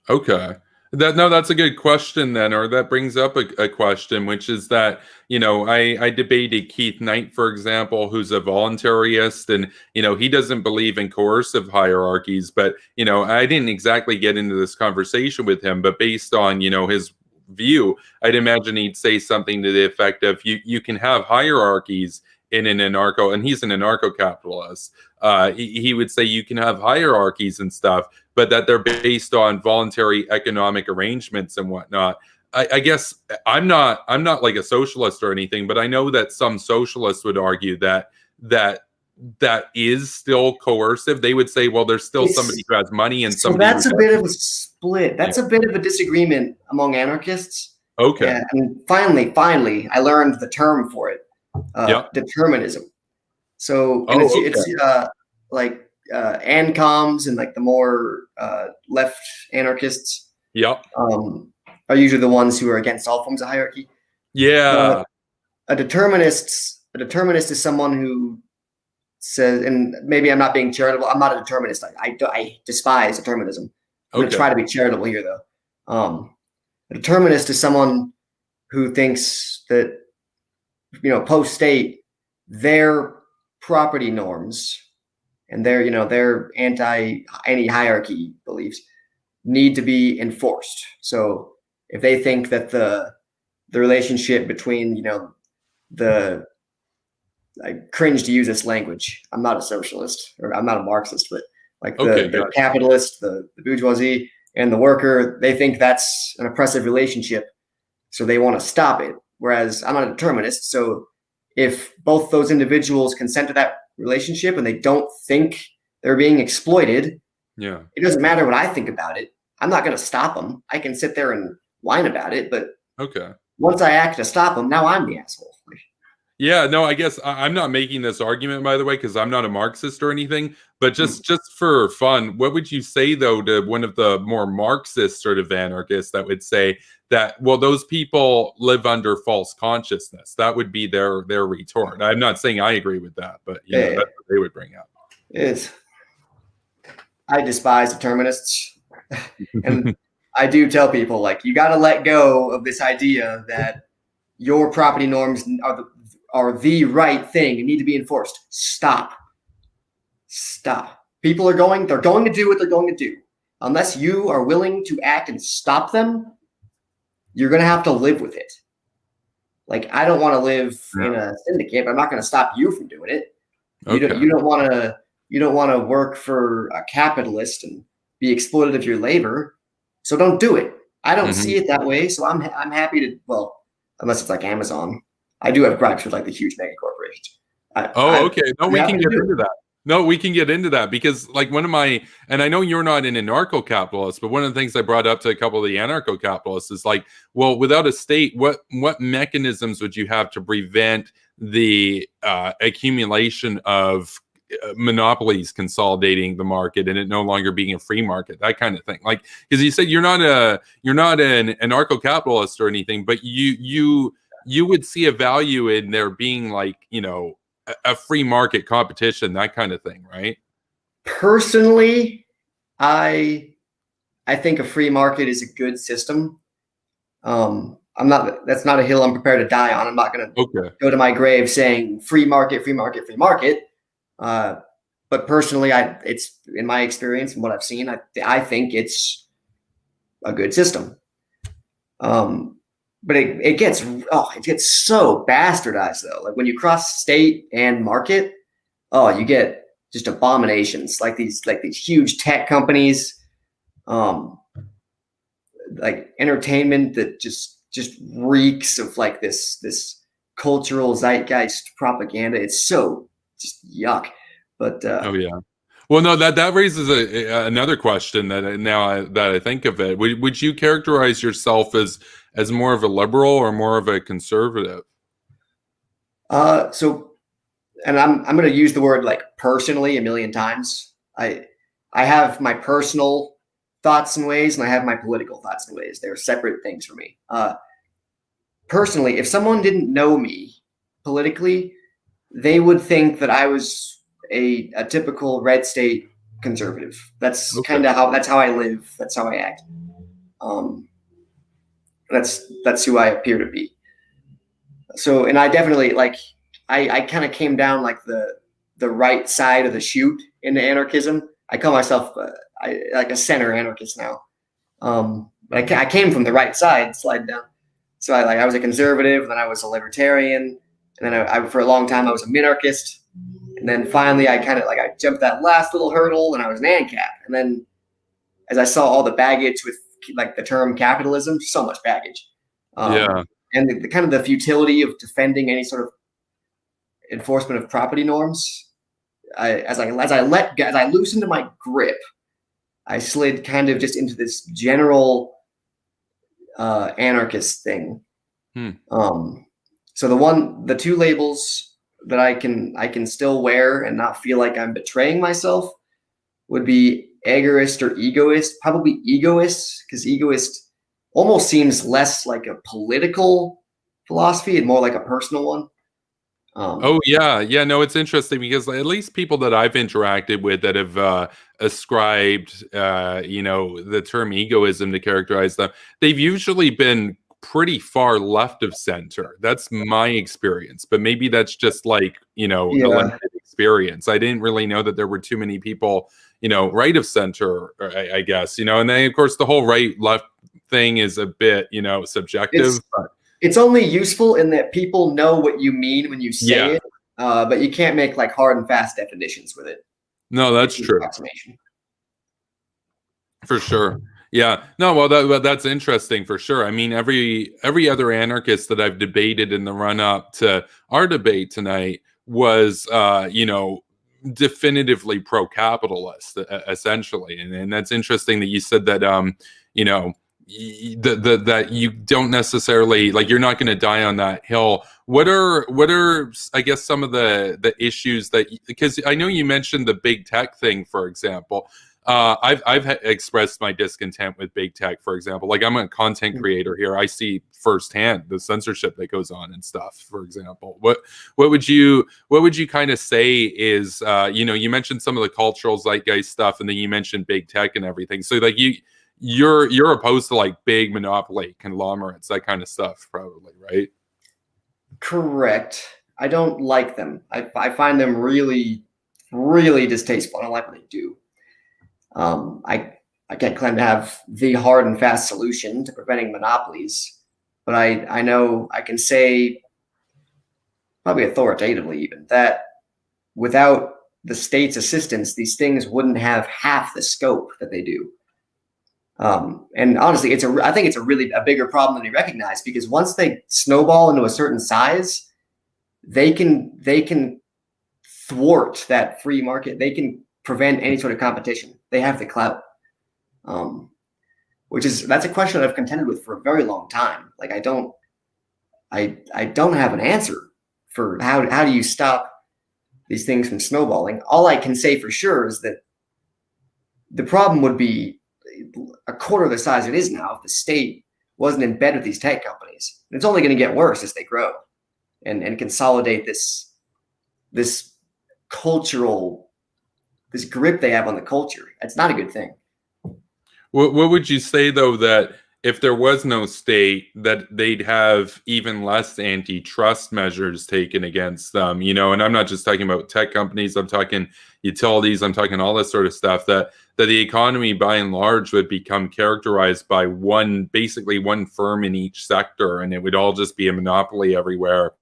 Okay. That's a good question then, or that brings up a question, which is that, I debated Keith Knight, for example, who's a voluntarist, and, he doesn't believe in coercive hierarchies, but, I didn't exactly get into this conversation with him, but based on, his view, I'd imagine he'd say something to the effect of you can have hierarchies in an anarcho, and he's an anarcho-capitalist. He would say you can have hierarchies and stuff, but that they're based on voluntary economic arrangements and whatnot. I guess I'm not like a socialist or anything, but I know that some socialists would argue that is still coercive. They would say, well, there's still somebody who has money and somebody. So that's a bit of a split. That's a bit of a disagreement among anarchists. Okay. And finally, I learned the term for it. Determinism. So it's like ANCOMs and like the more left anarchists are usually the ones who are against all forms of hierarchy. Yeah. A determinist is someone who says, and maybe I'm not being charitable. I'm not a determinist. I despise determinism. I'm going to try to be charitable here, though. A determinist is someone who thinks that, post-state, their property norms and their any hierarchy beliefs need to be enforced. So if they think that the relationship between, I cringe to use this language. I'm not a socialist, or I'm not a Marxist, but like the capitalist, the bourgeoisie, and the worker, they think that's an oppressive relationship, so they want to stop it. Whereas I'm not a determinist, so if both those individuals consent to that relationship and they don't think they're being exploited, it doesn't matter what I think about it. I'm not going to stop them. I can sit there and whine about it, but once I act to stop them, now I'm the asshole. Yeah, no, I guess I'm not making this argument, by the way, because I'm not a Marxist or anything. But just for fun, what would you say though to one of the more Marxist sort of anarchists that would say that, well, those people live under false consciousness? That would be their retort. I'm not saying I agree with that, but you know, Yeah, that's what they would bring up. it's I despise determinists, and I do tell people like you got to let go of this idea that your property norms are the right thing and need to be enforced. Stop. People they're going to do what they're going to do. Unless you are willing to act and stop them, you're going to have to live with it. Like, I don't want to live in a syndicate, but I'm not going to stop you from doing it. You don't want to work for a capitalist and be exploited of your labor. So don't do it. I don't see it that way. So I'm happy to, well, unless it's like Amazon. I do have gripes with like the huge mega corporations. Okay. No, we can get into that. No, we can get into that because like one of my, and I know you're not an anarcho-capitalist, but one of the things I brought up to a couple of the anarcho-capitalists is like, well, without a state, what mechanisms would you have to prevent the accumulation of monopolies consolidating the market and it no longer being a free market, that kind of thing? Like, because you said you're not an anarcho-capitalist or anything, but you would see a value in there being like, you know, a free market competition, that kind of thing, right? Personally, I think a free market is a good system. That's not a hill I'm prepared to die on. I'm not going to go to my grave saying free market, free market, free market. But personally, it's in my experience and what I've seen, I think it's a good system. But it gets so bastardized though. Like when you cross state and market, you get just abominations like these huge tech companies, like entertainment that just reeks of like this cultural zeitgeist propaganda. It's so just yuck. But well, no, that raises another question that I think of it. Would you characterize yourself as more of a liberal or more of a conservative? And I'm going to use the word like personally a million times. I have my personal thoughts and ways, and I have my political thoughts and ways. They're separate things for me. Personally, if someone didn't know me politically, they would think that I was a typical red state conservative. That's kind of how I live. That's how I act. That's who I appear to be. So, and I definitely like, I kind of came down like the right side of the chute into anarchism. I call myself like a center anarchist now. But I came from the right side, sliding down. So I was a conservative, then I was a libertarian, and then I for a long time I was a minarchist. And then finally, I jumped that last little hurdle, and I was an ANCAP. And then, as I saw all the baggage with like the term capitalism, so much baggage, and the kind of the futility of defending any sort of enforcement of property norms. As I loosened my grip, I slid kind of just into this general anarchist thing. So the two labels that I can still wear and not feel like I'm betraying myself would be agorist or egoist. Probably egoist, because egoist almost seems less like a political philosophy and more like a personal one. No, it's interesting because at least people that I've interacted with that have ascribed, the term egoism to characterize them, they've usually been pretty far left of center. That's my experience, but maybe that's just like, a limited experience. I didn't really know that there were too many people, right of center, I guess, and then of course the whole right left thing is a bit, subjective. It's only useful in that people know what you mean when you say it, but you can't make like hard and fast definitions with it. No, that's true. For sure. Yeah. No, well, that's interesting for sure. I mean, every other anarchist that I've debated in the run up to our debate tonight was, definitively pro-capitalist, essentially. And that's interesting that you said that, that you don't necessarily like, you're not going to die on that hill. What are I guess some of the issues that, because I know you mentioned the big tech thing, for example. I've expressed my discontent with big tech, for example. Like, I'm a content creator here. I see firsthand the censorship that goes on and stuff, for example. What would you kind of say is, you mentioned some of the cultural zeitgeist stuff, and then you mentioned big tech and everything. So like you're opposed to like big monopoly conglomerates, that kind of stuff, probably, right? Correct. I don't like them. I find them really, really distasteful. I don't like what they do. I can't claim to have the hard and fast solution to preventing monopolies, but I know I can say, probably authoritatively even, that without the state's assistance, these things wouldn't have half the scope that they do. And honestly, I think it's a bigger problem than we recognize, because once they snowball into a certain size, they can thwart that free market. They can prevent any sort of competition. They have the clout, that's a question that I've contended with for a very long time. Like, I don't have an answer for how do you stop these things from snowballing. All I can say for sure is that the problem would be a quarter of the size it is now if the state wasn't in bed with these tech companies. And it's only going to get worse as they grow and consolidate this cultural, this grip they have on the culture. It's not a good thing. What would you say, though, that if there was no state, that they'd have even less antitrust measures taken against them, and I'm not just talking about tech companies, I'm talking utilities, I'm talking all this sort of stuff, that the economy by and large would become characterized by basically one firm in each sector, and it would all just be a monopoly everywhere.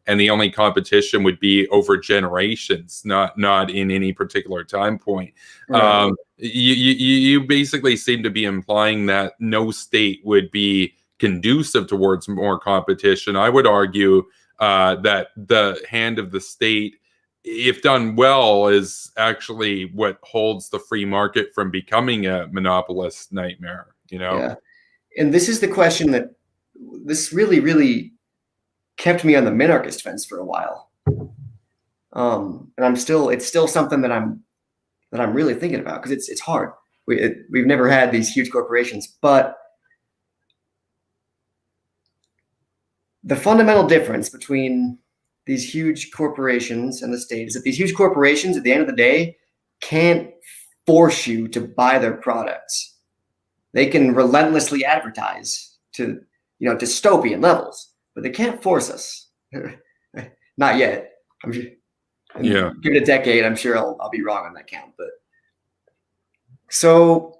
And the only competition would be over generations, not in any particular time point. Right. You basically seem to be implying that no state would be conducive towards more competition. I would argue that the hand of the state, if done well, is actually what holds the free market from becoming a monopolist nightmare. Yeah, and this is the question that this really, really kept me on the minarchist fence for a while. And it's still something that I'm really thinking about, because it's hard. We've never had these huge corporations, but the fundamental difference between these huge corporations and the state is that these huge corporations, at the end of the day, can't force you to buy their products. They can relentlessly advertise to dystopian levels, but they can't force us. Not yet. Give it a decade. I'm sure I'll be wrong on that count. But so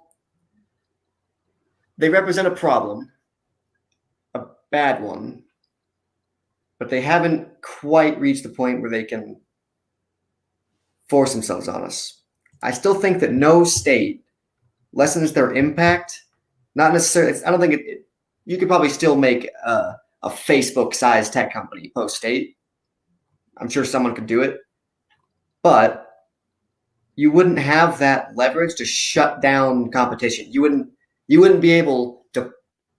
they represent a problem, a bad one, but they haven't quite reached the point where they can force themselves on us. I still think that no state lessens their impact. Not necessarily. I don't think you could probably still make a Facebook-sized tech company post-state. I'm sure someone could do it, but you wouldn't have that leverage to shut down competition. You wouldn't be able to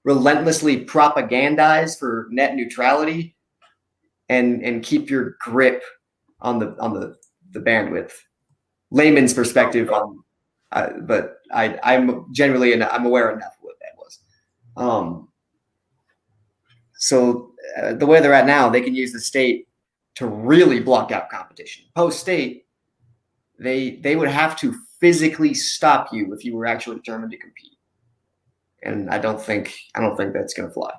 relentlessly propagandize for net neutrality and keep your grip on the bandwidth. Layman's perspective on, but I'm aware enough of what that was. So the way they're at now, they can use the state to really block out competition. Post-state, they would have to physically stop you if you were actually determined to compete. And I don't think that's going to fly.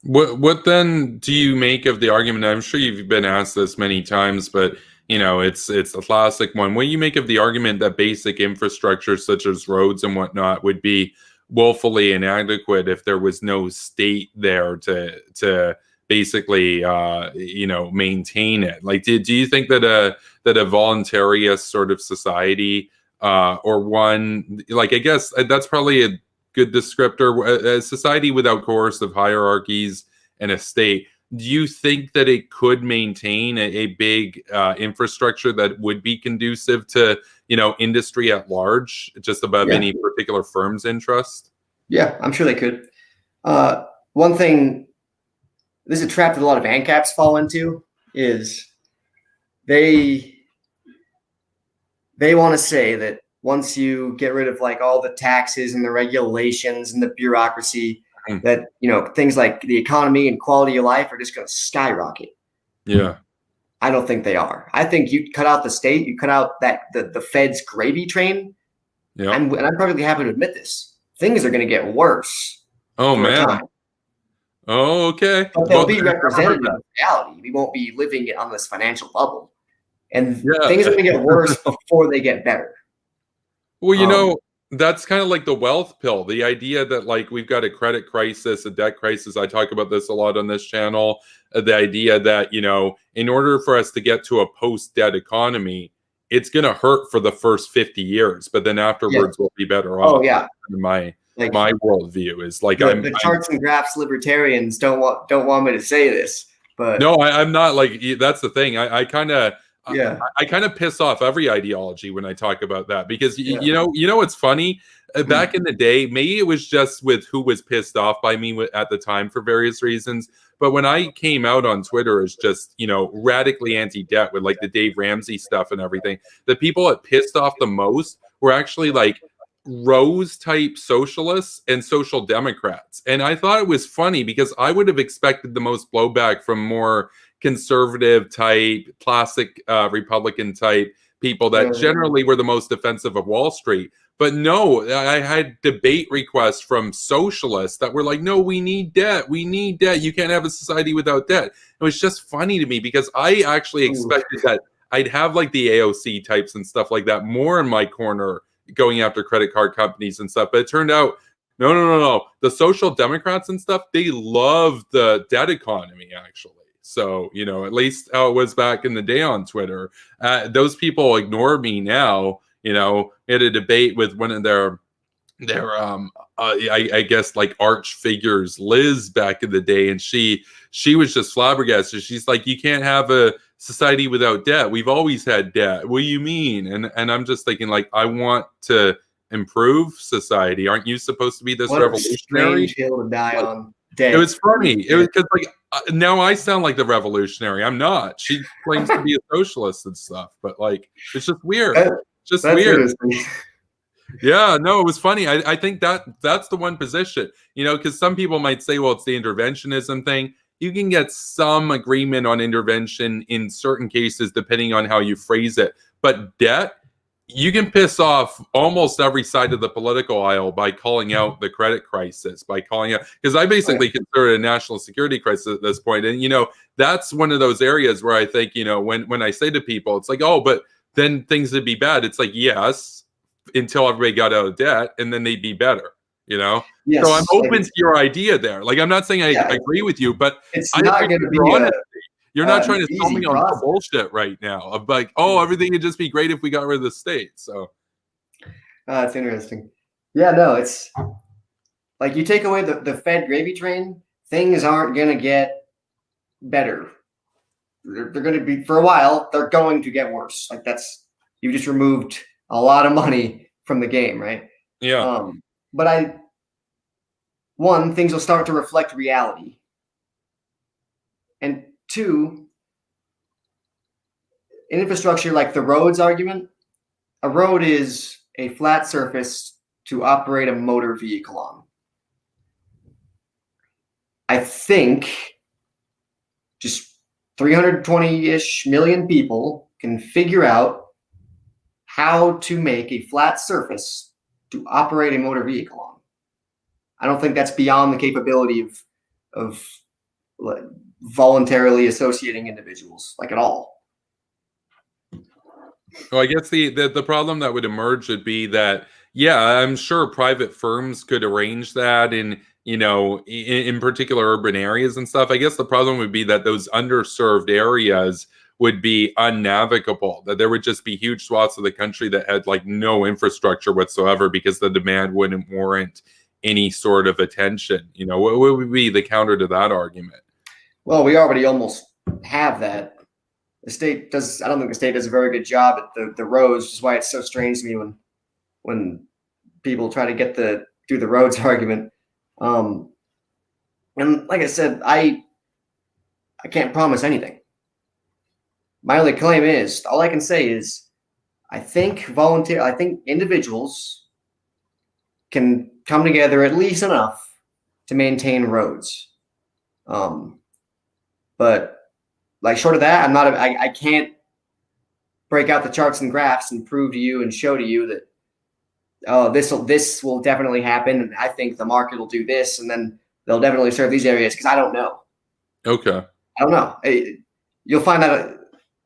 What then do you make of the argument? I'm sure you've been asked this many times, but it's a classic one. What do you make of the argument that basic infrastructure such as roads and whatnot would be woefully inadequate if there was no state there to basically maintain it? Like, do you think that a voluntarist sort of society, or one, like, I guess that's probably a good descriptor, a society without coercive hierarchies and a state, do you think that it could maintain a big infrastructure that would be conducive to industry at large, just above any particular firm's interest? Yeah, I'm sure they could. One thing, this is a trap that a lot of ANCAPs fall into, is they want to say that once you get rid of like all the taxes and the regulations and the bureaucracy, Mhm. that things like the economy and quality of life are just going to skyrocket. Yeah. I don't think they are. I think you cut out the state, you cut out the Fed's gravy train. Yeah. And I'm perfectly happy to admit this. Things are going to get worse Oh for a man. time. Oh, okay. But they'll Well, be representative of reality. We won't be living it on this financial bubble. And things are yeah. going to get worse before they get better. Well, that's kind of like the wealth pill. The idea that like we've got a credit crisis, a debt crisis. I talk about this a lot on this channel. The idea that, in order for us to get to a post-debt economy, it's going to hurt for the first 50 years, but then afterwards we'll be better off. Oh yeah. My Like worldview is like the charts and graphs libertarians don't want me to say this, but no, I'm not like that's the thing. I kind of yeah. I kind of piss off every ideology when I talk about that because Yeah. you know what's funny? Back in the day, maybe it was just with who was pissed off by me at the time for various reasons. But when I came out on Twitter as just radically anti-debt with like the Dave Ramsey stuff and everything, the people that pissed off the most were actually like Rose type socialists and social democrats. And I thought it was funny because I would have expected the most blowback from more conservative type, classic Republican type people that generally were the most defensive of Wall Street. But no, I had debate requests from socialists that were like, no, we need debt. We need debt. You can't have a society without debt. It was just funny to me because I actually expected that I'd have like the AOC types and stuff like that more in my corner going after credit card companies and stuff. But it turned out, no. The social democrats and stuff, they love the debt economy, actually. So, at least how it was back in the day on Twitter. Those people ignore me now. We had a debate with one of their I guess like arch figures, Liz, back in the day, and she was just flabbergasted. She's like, you can't have a society without debt. We've always had debt. What do you mean? And I'm just thinking, like, I want to improve society. Aren't you supposed to be this revolutionary? Hill to die on. Dead. It was funny. It was because like now I sound like the revolutionary. I'm not. She claims to be a socialist and stuff, but like it's just weird. Just weird. Yeah, no, it was funny. I think that's the one position, because some people might say, well, it's the interventionism thing. You can get some agreement on intervention in certain cases, depending on how you phrase it. But debt, you can piss off almost every side of the political aisle by calling out the credit crisis, by calling out, because I basically consider it a national security crisis at this point. And, that's one of those areas where I think, when I say to people, it's like, oh, but then things would be bad. It's like, yes, until everybody got out of debt, and then they'd be better, Yes, so I'm open to your idea there. Like, I'm not saying I agree with you, but it's not going to be you're not trying to sell me on some bullshit right now of like, oh, everything would just be great if we got rid of the state. So it's interesting. Yeah, no, it's like you take away the Fed gravy train, things aren't going to get better. They're going to be, for a while, they're going to get worse. Like you just removed a lot of money from the game, right? Yeah. But things will start to reflect reality. And two, infrastructure, like the roads argument, a road is a flat surface to operate a motor vehicle on. I think just 320-ish million people can figure out how to make a flat surface to operate a motor vehicle on. I don't think that's beyond the capability of voluntarily associating individuals, like at all. Well, I guess the problem that would emerge would be that, yeah, I'm sure private firms could arrange that in particular urban areas and stuff. I guess the problem would be that those underserved areas would be unnavigable, that there would just be huge swaths of the country that had like no infrastructure whatsoever because the demand wouldn't warrant any sort of attention. What would be the counter to that argument? Well, we already almost have that. I don't think the state does a very good job at the roads, which is why it's so strange to me when people try to get the do the Rhodes argument. And like I said, I can't promise anything. My only claim is, all I can say is, I think individuals can come together at least enough to maintain roads. But like short of that, I can't break out the charts and graphs and prove to you and show to you that, oh, this will definitely happen, and I think the market will do this, and then they'll definitely serve these areas, because I don't know. Okay. I don't know. You'll find out.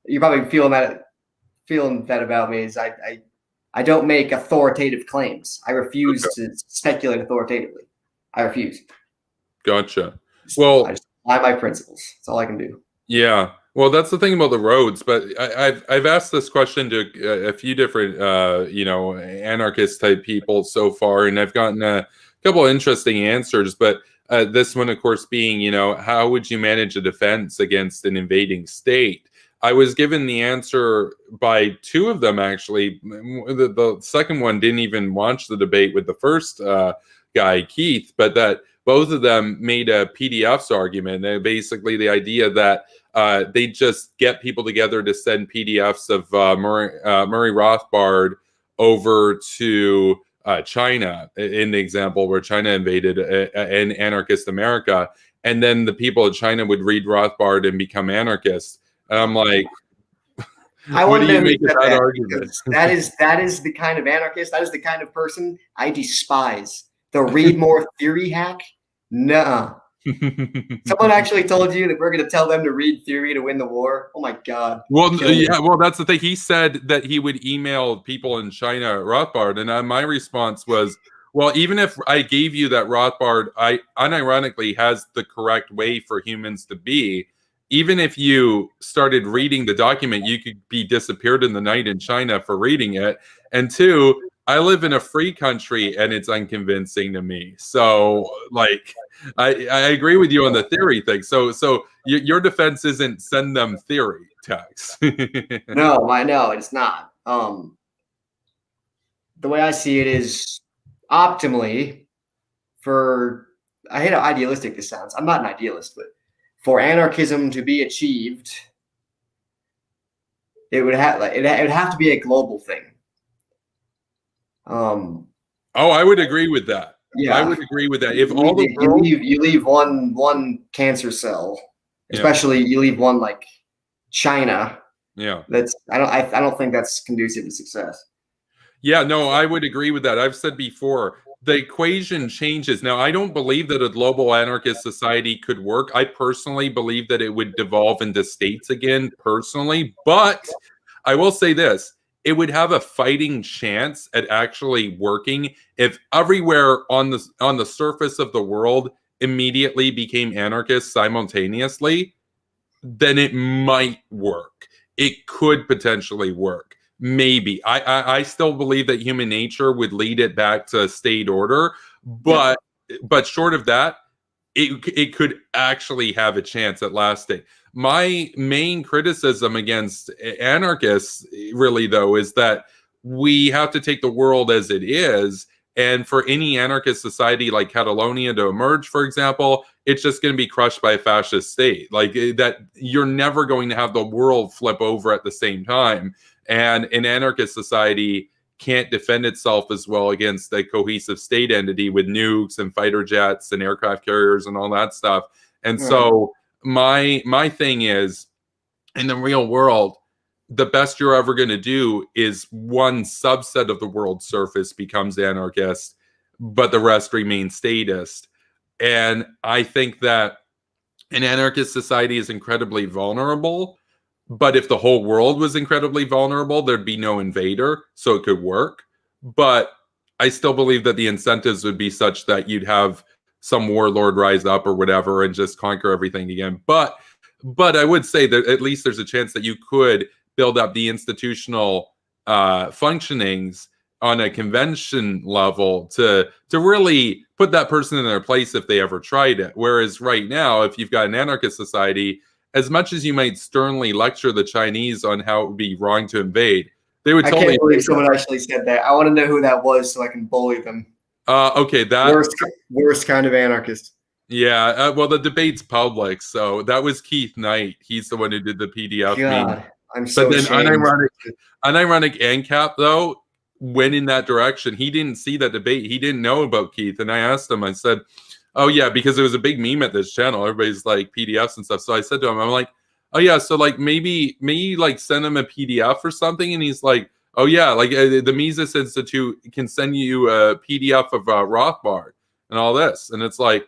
You're probably feeling that about me. Is I don't make authoritative claims. I refuse to speculate authoritatively. I refuse. Gotcha. Well, I just apply my principles. That's all I can do. Yeah. Well, that's the thing about the roads. But I've asked this question to a few different anarchist type people so far, and I've gotten a couple of interesting answers. But this one, of course, being, how would you manage a defense against an invading state? I was given the answer by two of them, actually. The second one didn't even watch the debate with the first guy, Keith, but that both of them made a PDFs argument. And basically the idea that they just get people together to send PDFs of Murray Rothbard over to China, in the example where China invaded an anarchist America. And then the people of China would read Rothbard and become anarchists. And I'm like, what do you make of that argument? That is the kind of anarchist. That is the kind of person I despise. The read more theory hack. Nuh-uh. Someone actually told you that we're going to tell them to read theory to win the war. Oh my God. Well, yeah. Well, that's the thing. He said that he would email people in China Rothbard, and my response was, well, even if I gave you that Rothbard, I unironically has the correct way for humans to be. Even if you started reading the document, you could be disappeared in the night in China for reading it. And two, I live in a free country and it's unconvincing to me. So, like, I agree with you on the theory thing. So your defense isn't send them theory text. No, it's not. The way I see it is optimally I hate how idealistic this sounds. I'm not an idealist, but for anarchism to be achieved, it would have to be a global thing. I would agree with that. Yeah, I would agree with that. If all the world, you leave one cancer cell, especially you leave one like China. Yeah, I don't think that's conducive to success. Yeah, no, I would agree with that. I've said before, the equation changes. Now, I don't believe that a global anarchist society could work. I personally believe that it would devolve into states again, personally. But I will say this. It would have a fighting chance at actually working if everywhere on the surface of the world immediately became anarchists simultaneously. Then it might work. It could potentially work. Maybe. I still believe that human nature would lead it back to state order, but short of that, it could actually have a chance at lasting. My main criticism against anarchists, really, though, is that we have to take the world as it is. And for any anarchist society like Catalonia to emerge, for example, it's just going to be crushed by a fascist state. Like that, you're never going to have the world flip over at the same time. And an anarchist society can't defend itself as well against a cohesive state entity with nukes and fighter jets and aircraft carriers and all that stuff. And so my thing is, in the real world, the best you're ever going to do is one subset of the world's surface becomes anarchist, but the rest remain statist. And I think that an anarchist society is incredibly vulnerable. But if the whole world was incredibly vulnerable, there'd be no invader, so it could work. But I still believe that the incentives would be such that you'd have some warlord rise up or whatever and just conquer everything again. But I would say that at least there's a chance that you could build up the institutional functionings on a convention level to really put that person in their place if they ever tried it. Whereas right now, if you've got an anarchist society, as much as you might sternly lecture the Chinese on how it would be wrong to invade, they would totally. I can't believe someone actually said that. I want to know who that was so I can bully them. Okay, that Worst kind of anarchist. yeah. Well, the debate's public, so that was Keith Knight. He's the one who did the PDF meme. God, I'm But so then ashamed. unironic ANCAP though went in that direction. He didn't see that debate. He didn't know about Keith, and I asked him. I said, "Oh yeah," because it was a big meme at this channel. Everybody's like PDFs and stuff. So I said to him, "I'm like, oh yeah, so like maybe like send him a PDF or something." And he's like, "Oh yeah, like the Mises Institute can send you a PDF of Rothbard and all this." And it's like,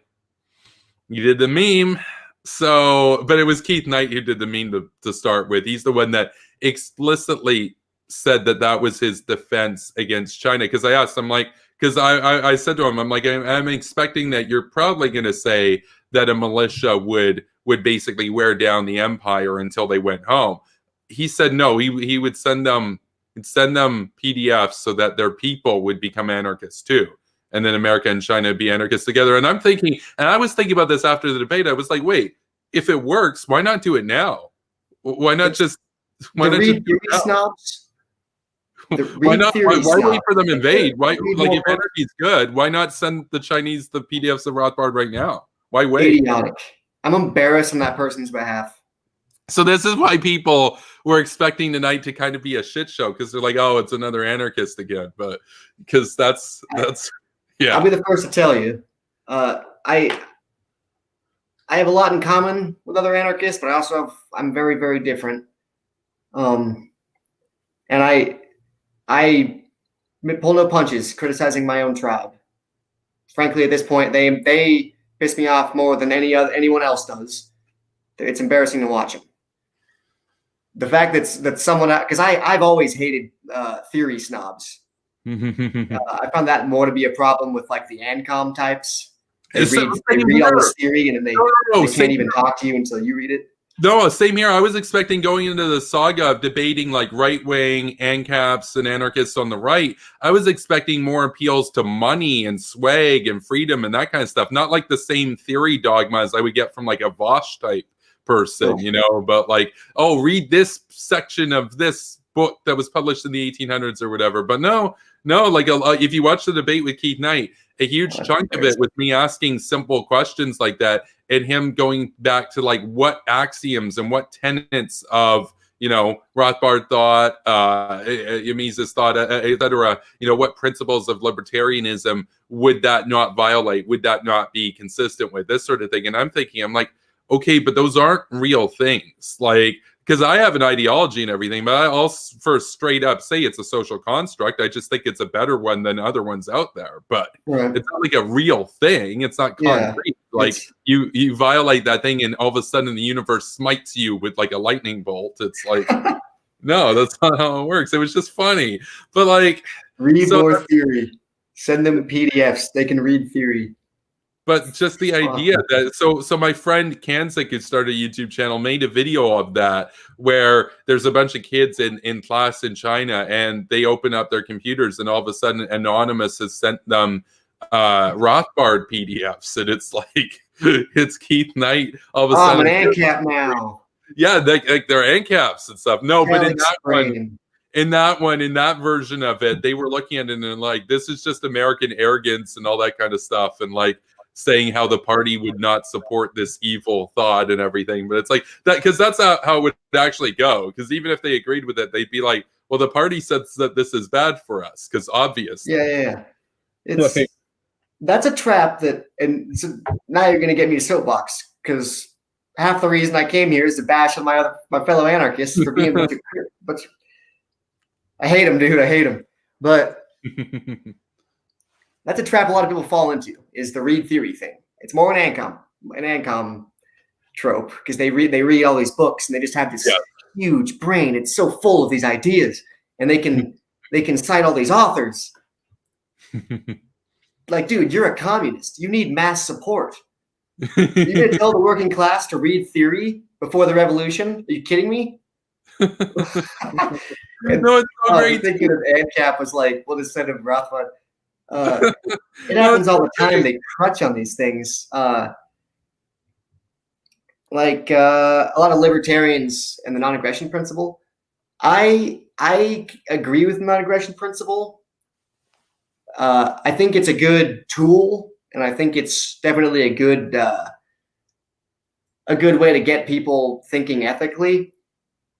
you did the meme. So, but it was Keith Knight who did the meme to start with. He's the one that explicitly said that that was his defense against China. Because I asked him, like, because I said to him, I'm like, I'm expecting that you're probably going to say that a militia would basically wear down the empire until they went home. He said no. He would send them PDFs so that their people would become anarchists too. And then America and China be anarchists together. And I'm thinking, and I was thinking about this after the debate. I was like, wait, if it works, why not do it now? Why not just theory snobs? Why wait for them to invade? Why, like, if energy is good, why not send the Chinese the PDFs of Rothbard right now? Why wait? Idiotic. I'm embarrassed on that person's behalf. So this is why people were expecting tonight to kind of be a shit show, because they're like, oh, it's another anarchist again. But because that's yeah. I'll be the first to tell you. I have a lot in common with other anarchists, but I'm very, very different. And I pull no punches criticizing my own tribe. Frankly, at this point, they piss me off more than anyone else does. It's embarrassing to watch them. The fact that someone, because I've always hated theory snobs. I found that more to be a problem with like the ANCOM types. They read all this theory and then they can't even talk to you until you read it. No, same here. I was expecting going into the saga of debating like right-wing ANCAPs and anarchists on the right. I was expecting more appeals to money and swag and freedom and that kind of stuff. Not like the same theory dogmas I would get from like a Vosh type person, you know, but like, oh, read this section of this book that was published in the 1800s or whatever. But no, like if you watch the debate with Keith Knight, a huge chunk of it was me asking simple questions like that and him going back to like what axioms and what tenets of, you know, Rothbard thought, Mises thought, etc. You know, what principles of libertarianism would that not violate? Would that not be consistent with this sort of thing? And I'm like, okay, but those aren't real things. Like, because I have an ideology and everything, but I'll first straight up say it's a social construct. I just think it's a better one than other ones out there. But it's not like a real thing. It's not concrete. Like you violate that thing and all of a sudden the universe smites you with like a lightning bolt. It's like, no, that's not how it works. It was just funny. But like, read more theory. Send them PDFs. They can read theory. But just the idea that so my friend Kanzik, who started a YouTube channel, made a video of that where there's a bunch of kids in class in China and they open up their computers and all of a sudden Anonymous has sent them Rothbard PDFs and it's like it's Keith Knight all of a sudden. I'm an ANCAP now. Yeah, they're ANCAPs and stuff. No, but in that version of it, they were looking at it and like, this is just American arrogance and all that kind of stuff and like saying how the party would not support this evil thought and everything. But it's like that, because that's how it would actually go. Because even if they agreed with it, they'd be like, well, the party says that this is bad for us, because obviously. Yeah. That's a trap and so now you're going to get me to soapbox, because half the reason I came here is to bash on my fellow anarchists for being but I hate them, dude. I hate them. But that's a trap a lot of people fall into, is the read theory thing. It's more an ANCOM trope, because they read all these books and they just have this huge brain. It's so full of these ideas, and they can cite all these authors. Like, dude, you're a communist. You need mass support. You're going to tell the working class to read theory before the revolution? Are you kidding me? No, it's so great. Thinking of ANCAP was like, well, instead of Rothbard. It happens all the time. They crutch on these things. Like a lot of libertarians and the non-aggression principle. I agree with the non-aggression principle. I think it's a good tool, and I think it's definitely a good way to get people thinking ethically.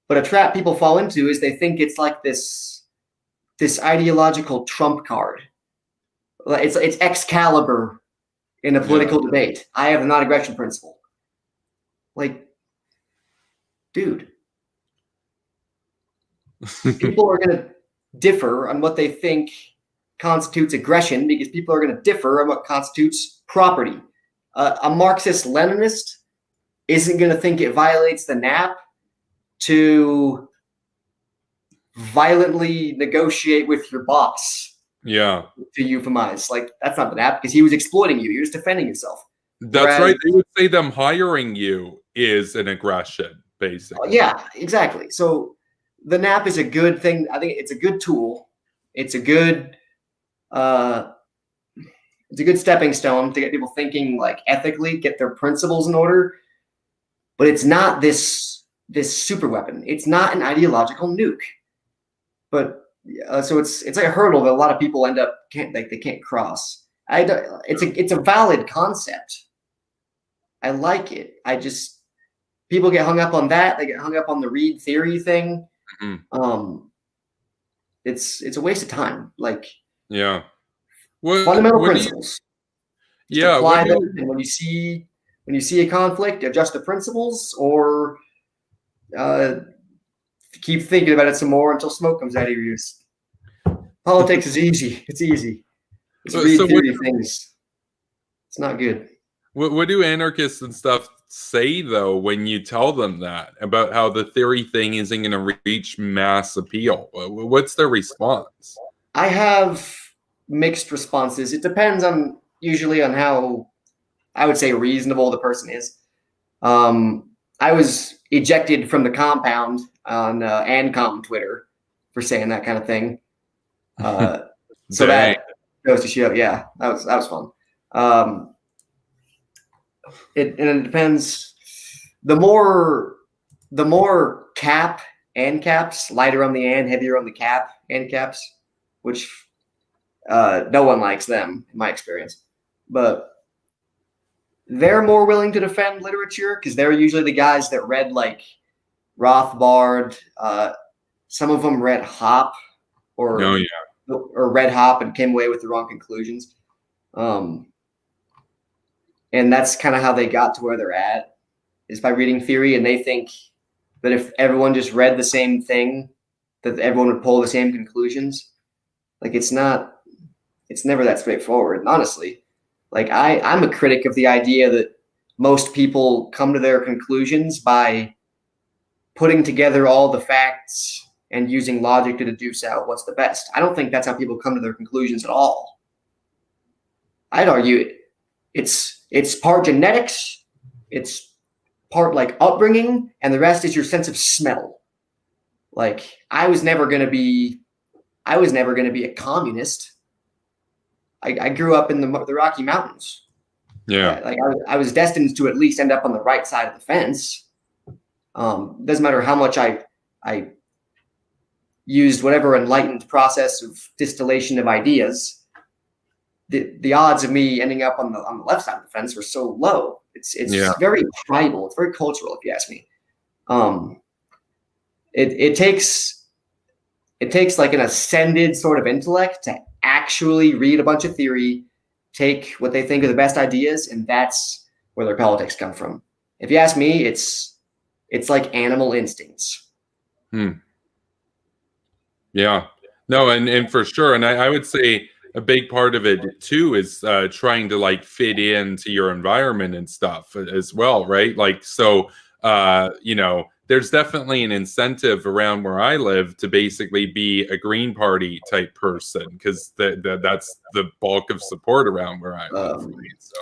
But a trap people fall into is they think it's like this ideological trump card. It's Excalibur in a political debate. I have the non-aggression principle. Like, dude, people are going to differ on what they think constitutes aggression because people are going to differ on what constitutes property. A Marxist-Leninist isn't going to think it violates the NAP to violently negotiate with your boss. Yeah. To euphemize. Like, that's not the NAP because he was exploiting you. You're just defending yourself. That's right. They would say them hiring you is an aggression, basically. Yeah, exactly. So the NAP is a good thing. I think it's a good tool. It's a good stepping stone to get people thinking like ethically, get their principles in order. But it's not this super weapon. It's not an ideological nuke. But so it's like a hurdle that a lot of people end up they can't cross. It's a valid concept. I like it. People get hung up on that. They get hung up on the Reed theory thing. Mm-hmm. It's a waste of time. Like, yeah, fundamental principles. Yeah, apply them, and when you see a conflict, adjust the principles, or keep thinking about it some more until smoke comes out of your ears. Politics is easy. It's easy. It's Reed theory things. It's not good. What do anarchists and stuff say, though, when you tell them that about how the theory thing isn't going to reach mass appeal? What's their response? I have mixed responses. It depends usually on how, I would say, reasonable the person is. I was ejected from the compound on Ancom Twitter for saying that kind of thing. So that goes to show, yeah, that was fun. It depends. The more cap and caps, lighter on the and, heavier on the cap and caps, which no one likes them in my experience. But they're more willing to defend literature because they're usually the guys that read like Rothbard. Some of them read Hop or read Hop and came away with the wrong conclusions. And that's kind of how they got to where they're at, is by reading theory. And they think that if everyone just read the same thing, that everyone would pull the same conclusions. Like, it's never that straightforward. And honestly, like I'm a critic of the idea that most people come to their conclusions by putting together all the facts and using logic to deduce out what's the best. I don't think that's how people come to their conclusions at all. I'd argue it's part genetics, it's part like upbringing, and the rest is your sense of smell. Like, I was never going to be a communist. I grew up in the Rocky Mountains. Yeah. Like I was destined to at least end up on the right side of the fence. Doesn't matter how much I used whatever enlightened process of distillation of ideas. The odds of me ending up on the left side of the fence were so low. It's very tribal. It's very cultural, if you ask me. It takes like an ascended sort of intellect to actually read a bunch of theory, take what they think are the best ideas, and that's where their politics come from. If you ask me, it's like animal instincts. Yeah. No, and for sure. And I would say a big part of it too is trying to like fit into your environment and stuff as well, right? Like, so there's definitely an incentive around where I live to basically be a Green Party type person, because that's the bulk of support around where I live. So.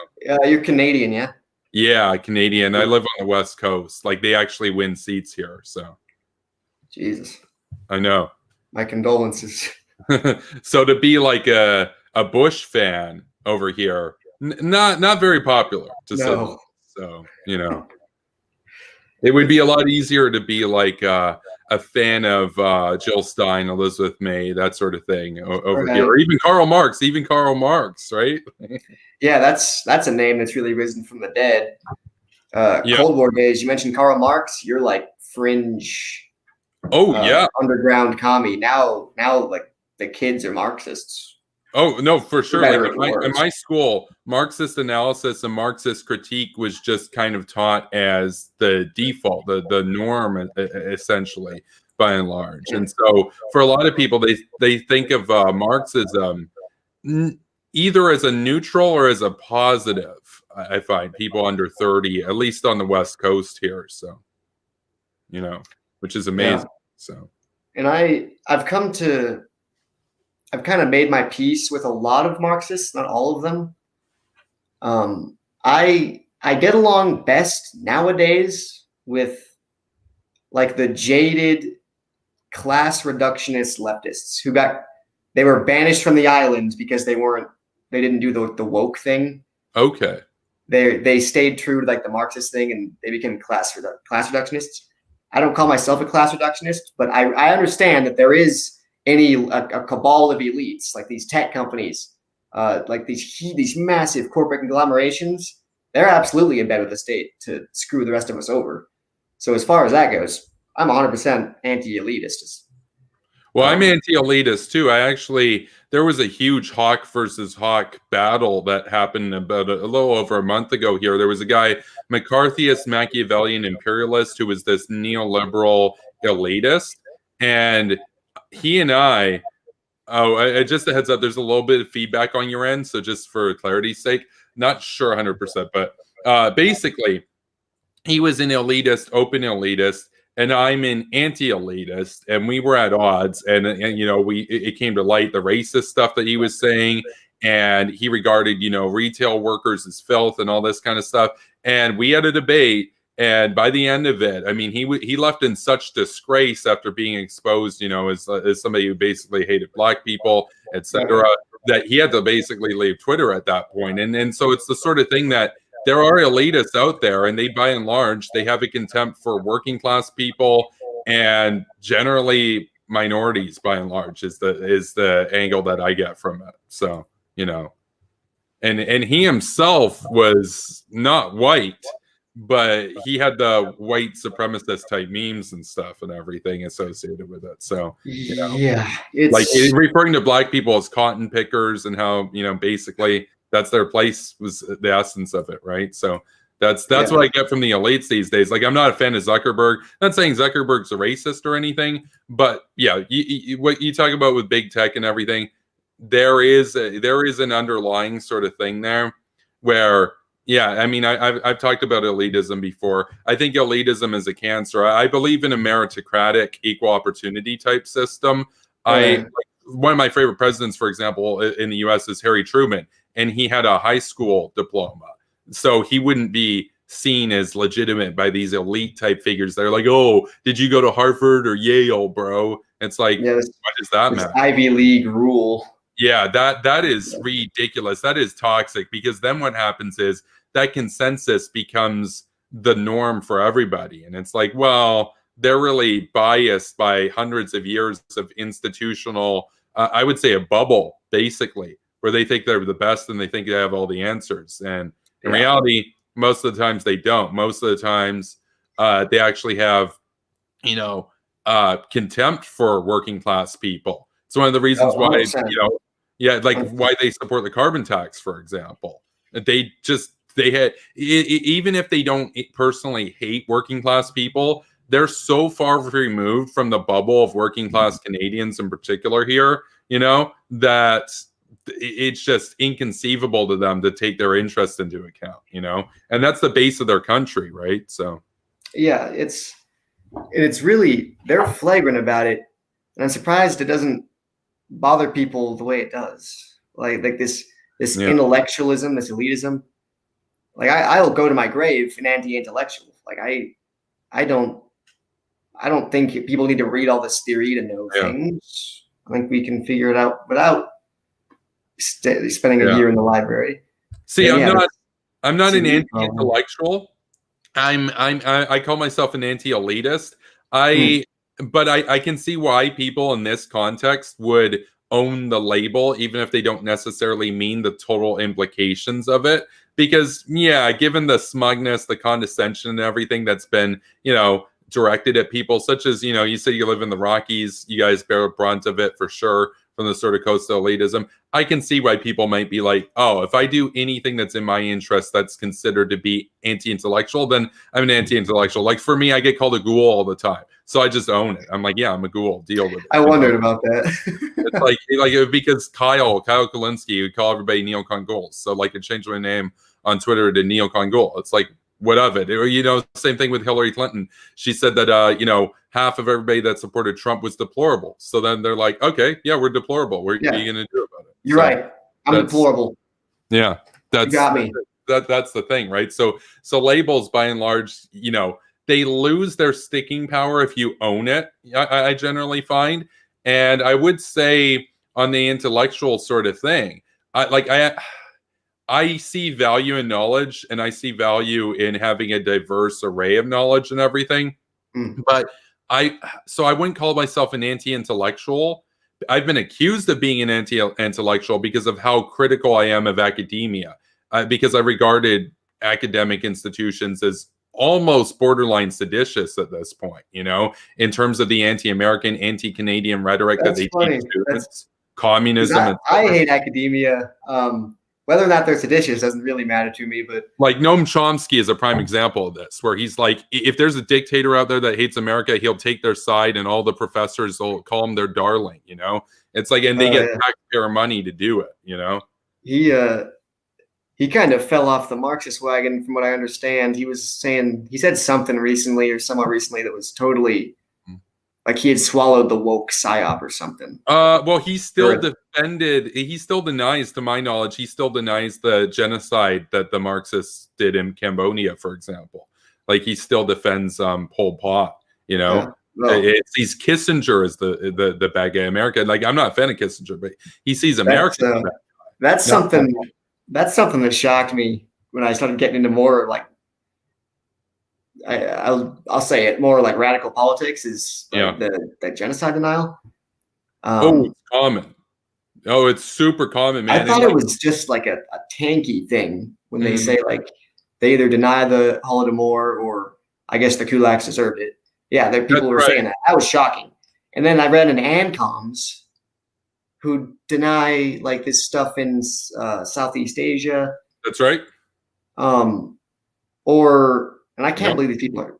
You're Canadian, yeah? Yeah, Canadian. I live on the West Coast. Like, they actually win seats here. So, Jesus, I know. My condolences. So to be like a Bush fan over here, not very popular to say the least. So, it would be a lot easier to be like a a fan of Jill Stein, Elizabeth May, that sort of thing over Right. here, or even Karl Marx, right? Yeah, that's a name that's really risen from the dead. Yeah. Cold War days. You mentioned Karl Marx. You're like fringe, Oh yeah. underground commie. Now, like the kids are Marxists. Oh no, for sure. Like Better or in worse. my school, Marxist analysis and Marxist critique was just kind of taught as the default, the norm, essentially, by and large. And so, for a lot of people, they think of Marxism either as a neutral or as a positive. I find people under 30, at least on the West Coast here. So, which is amazing. Yeah. So, and I've kind of made my peace with a lot of Marxists, not all of them. I get along best nowadays with like the jaded class reductionist leftists they were banished from the island because they didn't do the woke thing. Okay. They stayed true to like the Marxist thing and they became class reductionists. I don't call myself a class reductionist, but I understand that there is a cabal of elites, like these tech companies, like these massive corporate conglomerations. They're absolutely in bed with the state to screw the rest of us over. So as far as that goes, I'm 100% anti-elitist. Well, I'm anti-elitist too. There was a huge Hawk versus Hawk battle that happened about a little over a month ago here. There was a guy, McCarthyist, Machiavellian imperialist, who was this neoliberal elitist. And he and I just a heads up, there's a little bit of feedback on your end. So just for clarity's sake, not sure 100%, but basically, he was an elitist, open elitist, and I'm an anti-elitist, and we were at odds. And it came to light the racist stuff that he was saying, and he regarded retail workers as filth and all this kind of stuff. And we had a debate, and by the end of it, I mean, he left in such disgrace after being exposed, as somebody who basically hated black people, etc., that he had to basically leave Twitter at that point. And so it's the sort of thing that there are elitists out there, and they, by and large, they have a contempt for working class people and generally minorities. By and large, is the angle that I get from it. So and he himself was not white, but he had the white supremacist type memes and stuff and everything associated with it. So it's like referring to black people as cotton pickers and how basically that's their place was the essence of it, right? So that's what I get from the elites these days. Like, I'm not a fan of Zuckerberg. I'm not saying Zuckerberg's a racist or anything, but yeah, what you talk about with big tech and everything, there is an underlying sort of thing there where, yeah, I mean, I've talked about elitism before. I think elitism is a cancer. I believe in a meritocratic, equal opportunity type system. One of my favorite presidents, for example, in the U.S. is Harry Truman, and he had a high school diploma, so he wouldn't be seen as legitimate by these elite type figures. They're like, "Oh, did you go to Harvard or Yale, bro?" It's like, what does that matter? Ivy League rule. Yeah, that is ridiculous. That is toxic, because then what happens is that consensus becomes the norm for everybody. And it's like, well, they're really biased by hundreds of years of institutional, I would say a bubble, basically, where they think they're the best and they think they have all the answers. And in reality, most of the times they don't. Most of the times they actually have, contempt for working class people. It's one of the reasons why, why they support the carbon tax, for example. They had, even if they don't personally hate working class people, they're so far removed from the bubble of working class Canadians in particular here, that it's just inconceivable to them to take their interest into account, and that's the base of their country, right? So yeah, it's really, they're flagrant about it, and I'm surprised it doesn't bother people the way it does. Like this intellectualism, this elitism. Like I'll go to my grave an anti-intellectual. Like I don't think people need to read all this theory to know things. I think we can figure it out without spending a year in the library. See, I'm not an anti-intellectual. I call myself an anti-elitist. I but I can see why people in this context would own the label, even if they don't necessarily mean the total implications of it. Because, yeah, given the smugness, the condescension, and everything that's been, directed at people, such as, you say you live in the Rockies, you guys bear the brunt of it for sure from the sort of coastal elitism. I can see why people might be like, oh, if I do anything that's in my interest that's considered to be anti-intellectual, then I'm an anti-intellectual. Like for me, I get called a ghoul all the time. So I just own it. I'm like, yeah, I'm a ghoul. Deal with it. I wondered about that. It's like because Kyle Kalinske would call everybody neocon ghouls. So like, I changed my name on Twitter to neocon ghoul. It's like, what of it? Same thing with Hillary Clinton. She said that half of everybody that supported Trump was deplorable. So then they're like, okay, yeah, we're deplorable. What are you going to do about it? You're right. I'm deplorable. Yeah, you got me. That's the thing, right? So labels, by and large, they lose their sticking power if you own it. I generally find, and I would say on the intellectual sort of thing, I see value in knowledge, and I see value in having a diverse array of knowledge and everything. But I wouldn't call myself an anti-intellectual. I've been accused of being an anti-intellectual because of how critical I am of academia, because I regarded academic institutions as almost borderline seditious at this point, in terms of the anti-American, anti-Canadian rhetoric that they teach students, communism. I hate academia. Whether or not they're seditious doesn't really matter to me, but like Noam Chomsky is a prime example of this, where he's like, if there's a dictator out there that hates America, he'll take their side, and all the professors will call him their darling. It's like, and they get taxpayer money to do it. He kind of fell off the Marxist wagon, from what I understand. He said something recently or somewhat recently that was totally like he had swallowed the woke psyop or something. Well, he still denies, to my knowledge, he still denies the genocide that the Marxists did in Cambodia, for example. Like, he still defends Pol Pot, No. He's Kissinger as the bad guy in America. Like, I'm not a fan of Kissinger, but he sees America. That's something that shocked me when I started getting into more like, I'll say it, more like radical politics is the genocide denial. It's common. Oh, it's super common, man. I thought it was just like a tanky thing when they say like they either deny the Holodomor or I guess the kulaks deserved it. Yeah, people were saying that. That was shocking. And then I read an ANCOMs who deny like this stuff in Southeast Asia. That's right. And I can't believe these people are.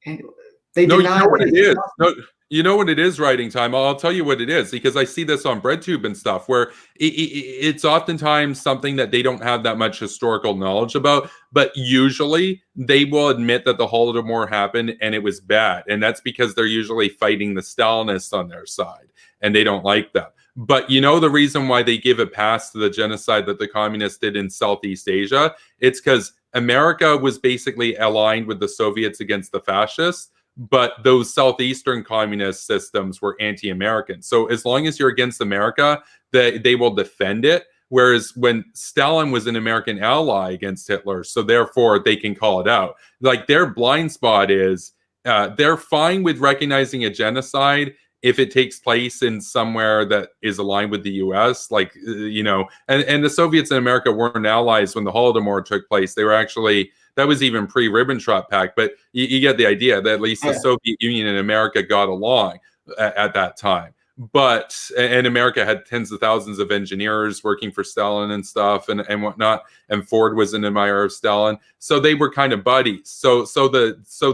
They deny. You know what it is. No, you know what it is. RidingTime. I'll tell you what it is, because I see this on BreadTube and stuff, where it's oftentimes something that they don't have that much historical knowledge about, but usually they will admit that the Holodomor happened and it was bad, and that's because they're usually fighting the Stalinists on their side, and they don't like them. But the reason why they give a pass to the genocide that the communists did in Southeast Asia, it's because America was basically aligned with the Soviets against the fascists, but those Southeastern communist systems were anti-American. So as long as you're against America, they will defend it. Whereas when Stalin was an American ally against Hitler, so therefore they can call it out. Like, their blind spot is they're fine with recognizing a genocide if it takes place in somewhere that is aligned with the U.S., like, and the Soviets and America weren't allies when the Holodomor took place. They were actually, that was even pre-Ribbentrop Pact, but you get the idea that at least the Soviet Union and America got along at that time. And America had tens of thousands of engineers working for Stalin and stuff and whatnot, and Ford was an admirer of Stalin. So they were kind of buddies. So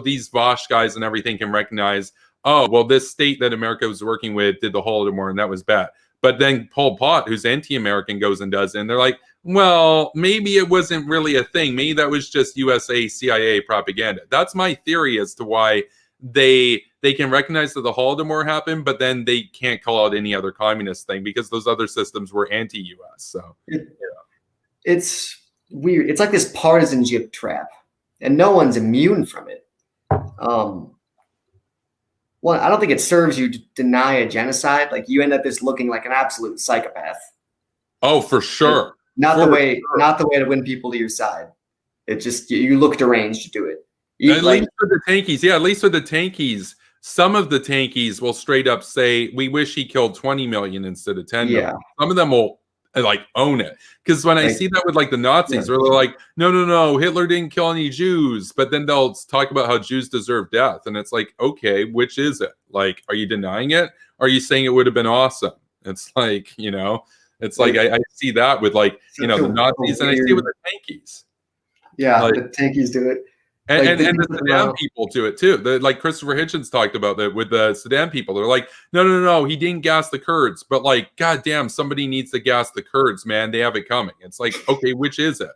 these Vosh guys and everything can recognize, oh, well, this state that America was working with did the Holodomor, and that was bad. But then Pol Pot, who's anti-American, goes and does it, and they're like, well, maybe it wasn't really a thing. Maybe that was just USA, CIA propaganda. That's my theory as to why they can recognize that the Holodomor happened, but then they can't call out any other communist thing because those other systems were anti-US. So it's weird. It's like this partisanship trap, and no one's immune from it. Well, I don't think it serves you to deny a genocide. Like, you end up just looking like an absolute psychopath. Oh, for sure. Not the way to win people to your side. It just, you look deranged to do it. At least with the tankies. Yeah, at least with the tankies. some of the tankies will straight up say, we wish he killed 20 million instead of 10 million. Yeah. Some of them will like own it. Because when I see that with like the Nazis, where they're like, no, Hitler didn't kill any Jews. But then they'll talk about how Jews deserve death. And it's like, okay, which is it? Like, are you denying it? Are you saying it would have been awesome? It's like, you know, it's like I see that with like, you know, the Nazis, and I see it with the tankies. Yeah, like, the tankies do it. And, like, and the Saddam people do it too. Like Christopher Hitchens talked about that with the Saddam people. They're like, no, he didn't gas the Kurds. But like, goddamn, somebody needs to gas the Kurds, man. They have it coming. It's like, okay, which is it?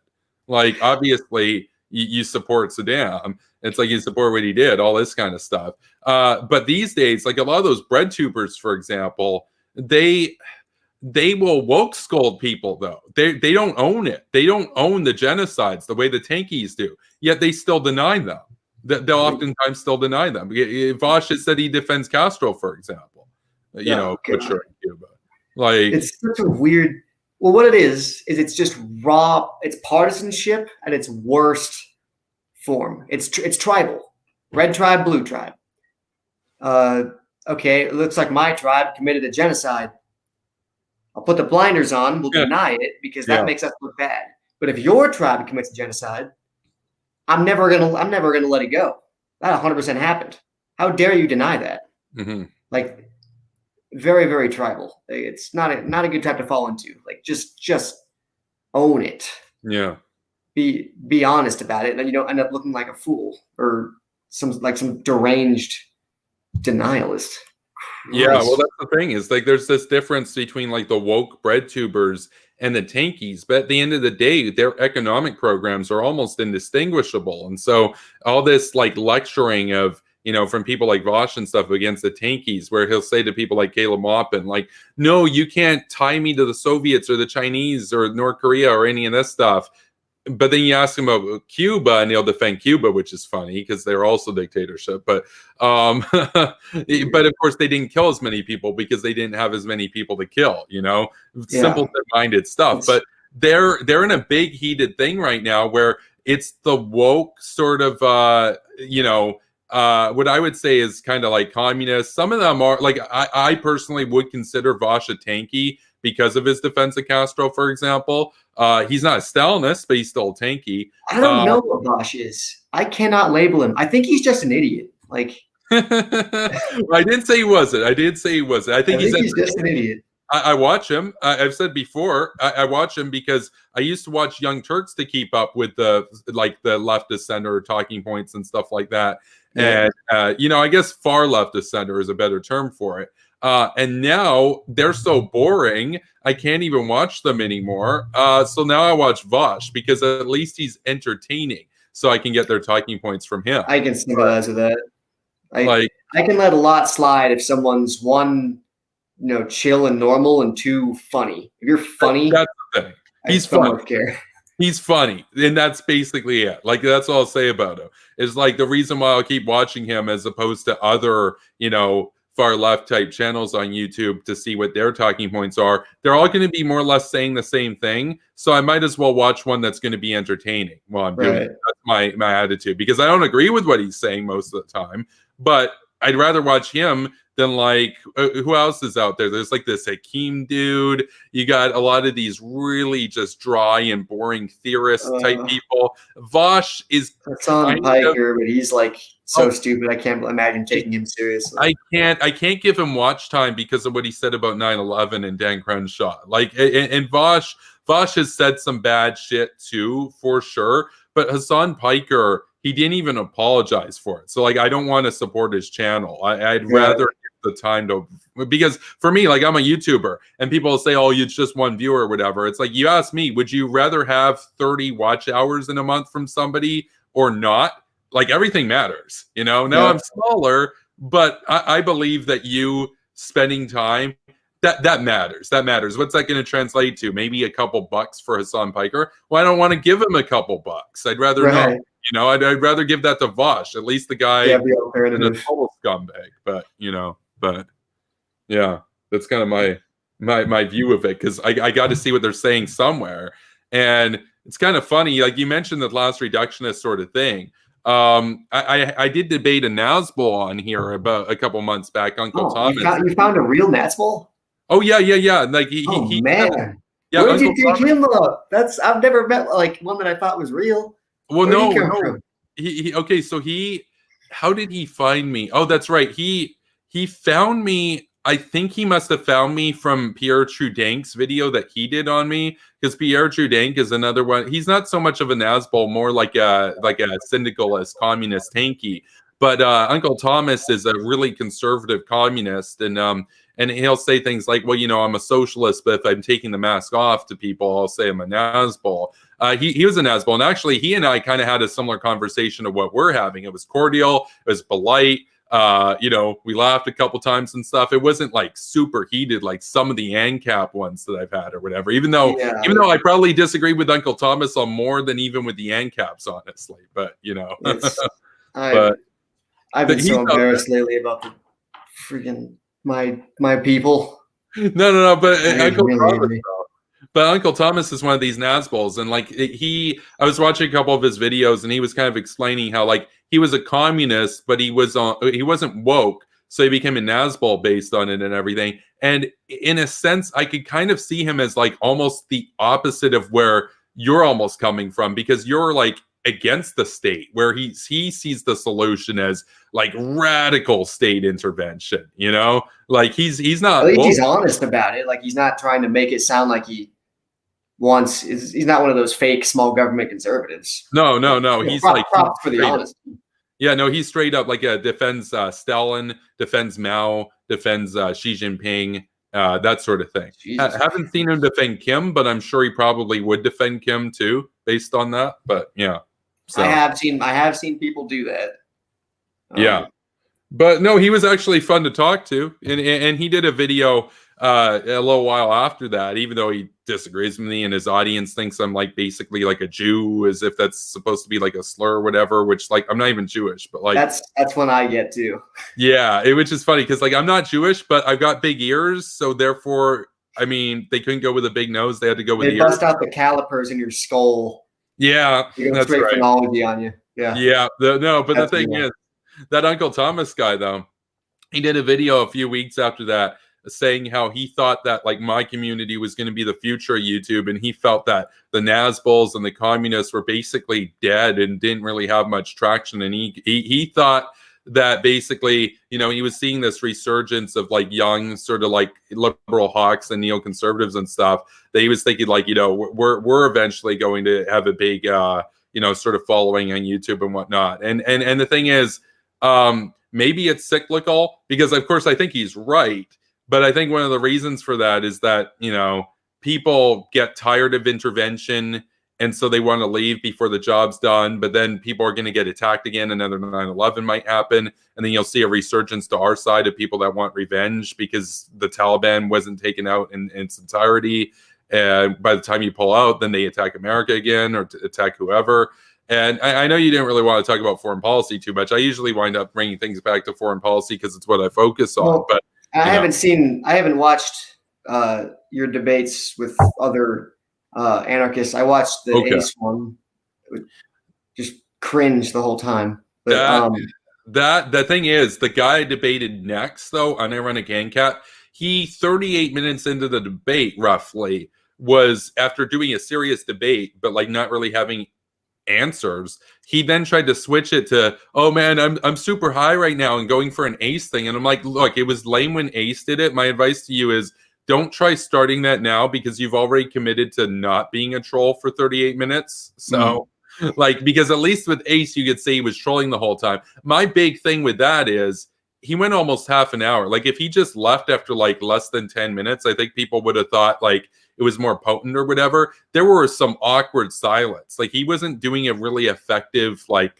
Like, obviously, you support Saddam. It's like you support what he did, all this kind of stuff. But these days, like a lot of those bread tubers, for example, they will woke scold people, though. They don't own it. They don't own the genocides the way the tankies do. Yet they still deny them. They'll oftentimes still deny them. Vosh has said he defends Castro, for example. You know, butchering Cuba. Like, it's such a weird. Well, what it is it's just raw. It's partisanship at its worst form. It's tribal. Red tribe, blue tribe. Okay, it looks like my tribe committed a genocide. I'll put the blinders on. We'll deny it because that makes us look bad. But if your tribe commits a genocide, I'm never gonna let it go. That 100% happened. How dare you deny that? Mm-hmm. Like, very, very tribal. It's not a good type to fall into. Like, just own it. Yeah. Be honest about it, and then you don't end up looking like a fool or some deranged denialist. Yeah, well, that's the thing is like there's this difference between like the woke bread tubers and the tankies, but at the end of the day, their economic programs are almost indistinguishable. And so all this like lecturing of, you know, from people like Vosh and stuff against the tankies, where he'll say to people like Caleb Maupin, like, no, you can't tie me to the Soviets or the Chinese or North Korea or any of this stuff. But then you ask him about Cuba, and he'll defend Cuba, which is funny because they're also dictatorship. But but of course they didn't kill as many people because they didn't have as many people to kill. You know, simple-minded stuff. But they're in a big heated thing right now where it's the woke sort of you know, what I would say is kind of like communist. Some of them are like I personally would consider Vosh a tanky because of his defense of Castro, for example. He's not a Stalinist, but he's still tanky. I don't know what Vosh is. I cannot label him. I think he's just an idiot. Like, I didn't say he wasn't. I did say he wasn't. I think he's just an idiot. I watch him. I've said before, I watch him because I used to watch Young Turks to keep up with the leftist center talking points and stuff like that. Yeah. And you know, I guess far leftist center is a better term for it. And now they're so boring, I can't even watch them anymore. So now I watch Vosh because at least he's entertaining, so I can get their talking points from him. I can sympathize with that. I can let a lot slide if someone's one, you know, chill and normal, and two, funny. If you're funny, that's the thing. He's funny. Don't care. He's funny, and that's basically it. Like, that's all I'll say about him. Is like the reason why I'll keep watching him as opposed to other, you know, far left type channels on YouTube to see what their talking points are. They're all going to be more or less saying the same thing. So I might as well watch one that's going to be entertaining while I'm doing it. That's my attitude, because I don't agree with what he's saying most of the time, but I'd rather watch him than like who else is out there? There's like this Hakeem dude. You got a lot of these really just dry and boring theorist type people. Vosh is Hassan Piker, but he's like so stupid. I can't imagine taking him seriously. I can't give him watch time because of what he said about 9/11 and Dan Crenshaw. Like, and Vosh has said some bad shit too, for sure. But Hassan Piker, he didn't even apologize for it. So like, I don't want to support his channel. I'd rather give the time to, because for me, like, I'm a YouTuber and people say, oh, it's just one viewer or whatever. It's like, you ask me, would you rather have 30 watch hours in a month from somebody or not? Like, everything matters, you know. Now I'm smaller, but I believe that you spending time, that matters. That matters. What's that going to translate to? Maybe a couple bucks for Hassan Piker. Well, I don't want to give him a couple bucks. I'd rather not. You know, I'd rather give that to Vosh. At least the guy is a total scumbag. But you know, yeah, that's kind of my view of it, because I got to see what they're saying somewhere. And it's kind of funny. Like, you mentioned that last reductionist sort of thing. I did debate a Nazbol on here about a couple months back, Uncle Thomas. You found a real Nazbol? Oh yeah. Like he man. Yeah, Where'd Uncle you dig Thomas. him up? I've never met like one that I thought was real. Well, Where'd he no. come from? Okay, so how did he find me? Oh, that's right. He found me. I think he must have found me from Pierre Trudank's video that he did on me, because Pierre Trudank is another one. He's not so much of a Nazbol, more like a syndicalist communist tanky. But Uncle Thomas is a really conservative communist, and he'll say things like, well, I'm a socialist, but if I'm taking the mask off to people, I'll say I'm a Nazbol. He was a Nazbol, and actually he and I kind of had a similar conversation of what we're having. It was cordial, it was polite. We laughed a couple times and stuff. It wasn't like super heated like some of the ANCAP ones that I've had or whatever. Even though I probably disagree with Uncle Thomas on more than even with the ANCAPs, honestly. But I've been so embarrassed lately about the freaking my people. No. But Uncle Thomas is one of these Nazbols, and like I was watching a couple of his videos, and he was kind of explaining how like he was a communist, but he wasn't woke, so he became a Nazbol based on it and everything. And in a sense, I could kind of see him as like almost the opposite of where you're almost coming from, because you're like against the state, where he sees the solution as like radical state intervention. Like he's not. At least he's honest about it. Like he's not trying to make it sound like he's not one of those fake small government conservatives. No. He's props for the honesty. Yeah, no, he's straight up like defends Stalin, defends Mao, defends Xi Jinping, that sort of thing. Haven't seen him defend Kim, but I'm sure he probably would defend Kim too, based on that. But yeah, so. I have seen people do that. Yeah, but no, he was actually fun to talk to, and he did a video a little while after that, even though he disagrees with me and his audience thinks I'm like basically like a Jew, as if that's supposed to be like a slur or whatever, which like I'm not even Jewish, but like that's when I get to. Yeah, which is funny because like I'm not Jewish, but I've got big ears, so therefore, I mean, they couldn't go with a big nose; they had to go with the ears. They bust out the calipers in your skull. Yeah, that's straight right. Phonology on you. Yeah. The thing is, that Uncle Thomas guy though, he did a video a few weeks after that saying how he thought that like my community was going to be the future of YouTube, and he felt that the Nazbols and the communists were basically dead and didn't really have much traction, and he thought that basically, he was seeing this resurgence of like young sort of like liberal hawks and neoconservatives and stuff, that he was thinking like, we're eventually going to have a big sort of following on YouTube and whatnot. And the thing is, maybe it's cyclical, because of course I think he's right. But I think one of the reasons for that is that, people get tired of intervention, and so they want to leave before the job's done. But then people are going to get attacked again. Another 9/11 might happen. And then you'll see a resurgence to our side of people that want revenge because the Taliban wasn't taken out in its entirety. And by the time you pull out, then they attack America again, or attack whoever. And I know you didn't really want to talk about foreign policy too much. I usually wind up bringing things back to foreign policy because it's what I focus on. Well, but I haven't watched your debates with other anarchists. I watched the Ace one. Just cringe the whole time. But, the thing is, the guy I debated next, though, on Ironic ANCAP, he 38 minutes into the debate, roughly, was after doing a serious debate, but like not really having answers, he then tried to switch it to, oh man, I'm super high right now, and going for an Ace thing. And I'm like, look, it was lame when Ace did it. My advice to you is don't try starting that now, because you've already committed to not being a troll for 38 minutes. So like, because at least with Ace, you could say he was trolling the whole time. My big thing with that is he went almost half an hour. Like if he just left after like less than 10 minutes, I think people would have thought like it was more potent or whatever. There were some awkward silence. Like he wasn't doing a really effective, like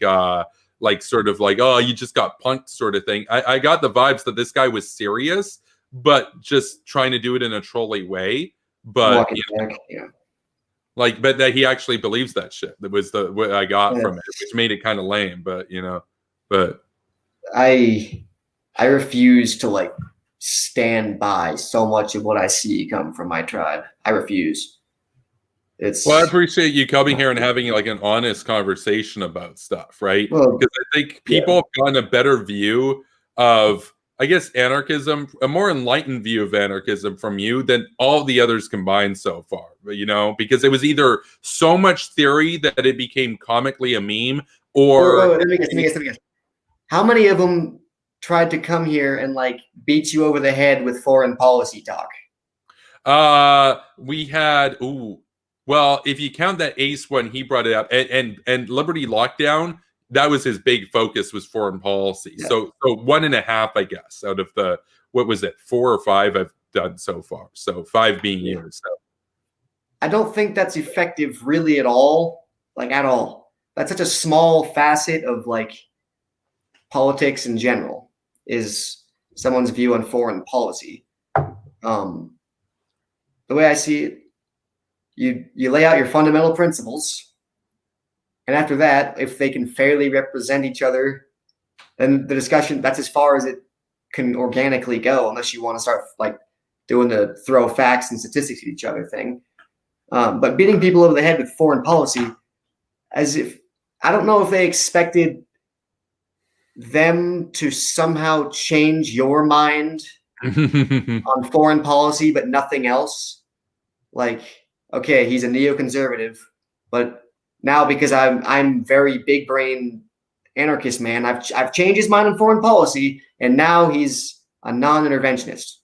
sort of like, oh, you just got punked sort of thing. I got the vibes that this guy was serious, but just trying to do it in a trolly way. But like, but that he actually believes that shit. That was what I got from it, which made it kind of lame. But but I refuse to like stand by so much of what I see come from my tribe. I refuse. Well, I appreciate you coming here and having like an honest conversation about stuff, right? Well, Because I think people have gotten a better view of, I guess, anarchism, a more enlightened view of anarchism from you than all the others combined so far. You know, because it was either so much theory that it became comically a meme, or let me guess. How many of them tried to come here and like beat you over the head with foreign policy talk? We had well, if you count that Ace one, he brought it up, and Liberty Lockdown, that was his big focus, was foreign policy. Yeah. So 1.5, I guess, out of the, what was it, 4 or 5 I've done so far. So 5 being yours. So. I don't think that's effective really at all. Like at all. That's such a small facet of like politics in general, is someone's view on foreign policy. The way I see it, you lay out your fundamental principles, and after that, if they can fairly represent each other, then the discussion, that's as far as it can organically go, unless you want to start like doing the throw facts and statistics at each other thing. But beating people over the head with foreign policy, as if, I don't know if they expected them to somehow change your mind on foreign policy, but nothing else. Like, okay, he's a neoconservative, but now because I'm very big brain anarchist man, I've changed his mind on foreign policy, and now he's a non-interventionist.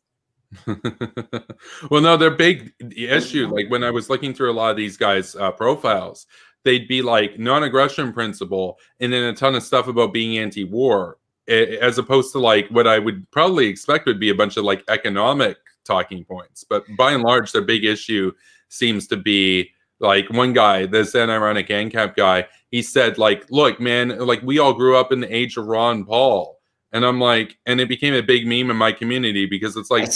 Well, no, their big issue, like when I was looking through a lot of these guys' profiles, they'd be like non-aggression principle, and then a ton of stuff about being anti-war, as opposed to like what I would probably expect would be a bunch of like economic talking points. But by and large, their big issue seems to be like, one guy, this Antironic ANCAP guy, he said like, look, man, like we all grew up in the age of Ron Paul. And I'm like, and it became a big meme in my community because it's like,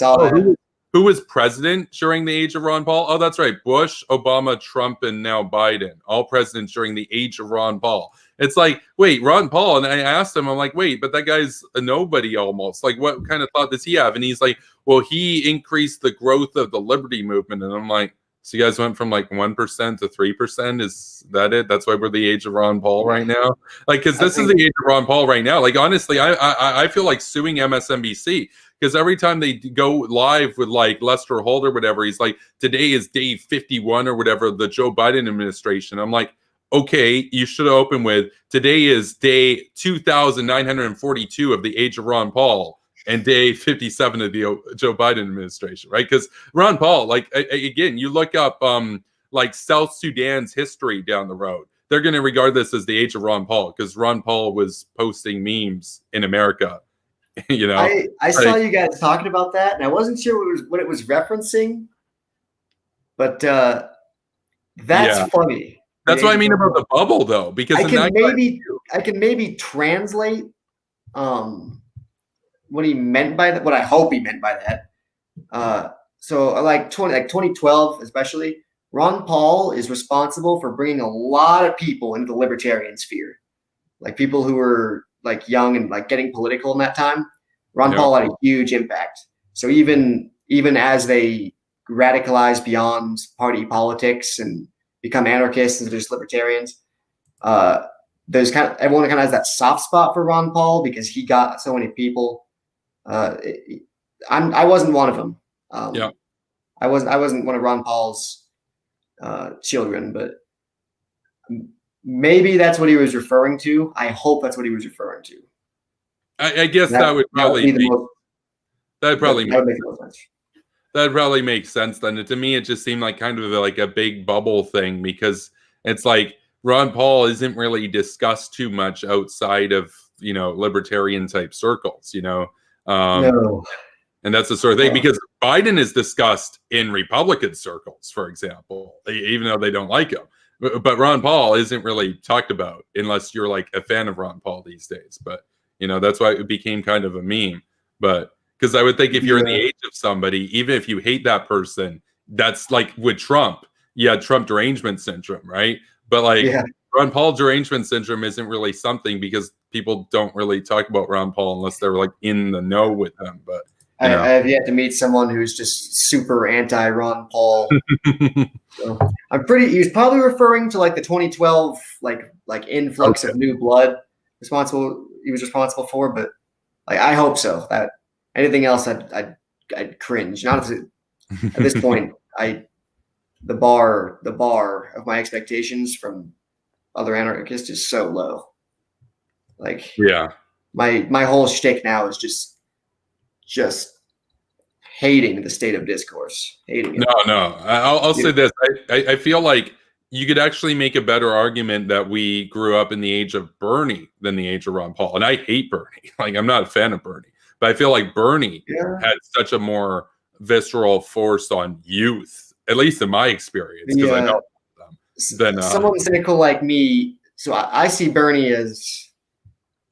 who was president during the age of Ron Paul? Oh, that's right. Bush, Obama, Trump, and now Biden, all presidents during the age of Ron Paul. It's like, wait, Ron Paul. And I asked him, I'm like, wait, but that guy's a nobody almost. Like, what kind of thought does he have? And he's like, well, he increased the growth of the liberty movement. And I'm like, so you guys went from like 1% to 3%? Is that it? That's why we're the age of Ron Paul right now? Like, because this is the age of Ron Paul right now. Like, honestly, I feel like suing MSNBC, because every time they go live with like Lester Holt or whatever, he's like, today is day 51 or whatever, the Joe Biden administration. I'm like, okay, you should have opened with, today is day 2,942 of the age of Ron Paul and day 57 of the Joe Biden administration, right? Because Ron Paul, like, again, you look up like South Sudan's history down the road, they're going to regard this as the age of Ron Paul, because Ron Paul was posting memes in America. You know, I saw you guys talking about that, and I wasn't sure what it was referencing, but that's funny. That's what I mean about the bubble, though, because I can maybe translate what he meant by that. What I hope he meant by that. So like 2012, especially, Ron Paul is responsible for bringing a lot of people into the libertarian sphere, like people who were like young and like getting political in that time. Ron Paul had a huge impact. So even as they radicalize beyond party politics and become anarchists and just libertarians, there's everyone kind of has that soft spot for Ron Paul because he got so many people. I wasn't one of them. I wasn't one of Ron Paul's children, but maybe that's what he was referring to. I hope that's what he was referring to. I guess that would probably make sense then. To me, it just seemed like kind of like a big bubble thing, because it's like Ron Paul isn't really discussed too much outside of, you know, libertarian type circles, you know. No. And that's the sort of thing, because Biden is discussed in Republican circles, for example, even though they don't like him. But Ron Paul isn't really talked about unless you're like a fan of Ron Paul these days. But, you know, that's why it became kind of a meme. But because I would think if you're in the age of somebody, even if you hate that person, that's like with Trump. You had Trump derangement syndrome, right? But like Ron Paul derangement syndrome isn't really something, because people don't really talk about Ron Paul unless they're like in the know with him. But I have yet to meet someone who's just super anti Ron Paul. So he was probably referring to like the 2012 like influx of new blood he was responsible for, but like I hope so. That anything else I'd cringe. Not at this point. The bar of my expectations from other anarchists is so low. Like my whole shtick now is just hating the state of discourse. Hating it. No. I'll say this. I feel like you could actually make a better argument that we grew up in the age of Bernie than the age of Ron Paul. And I hate Bernie. Like, I'm not a fan of Bernie. But I feel like Bernie had such a more visceral force on youth, at least in my experience, because I know them. Someone cynical like me. So I see Bernie as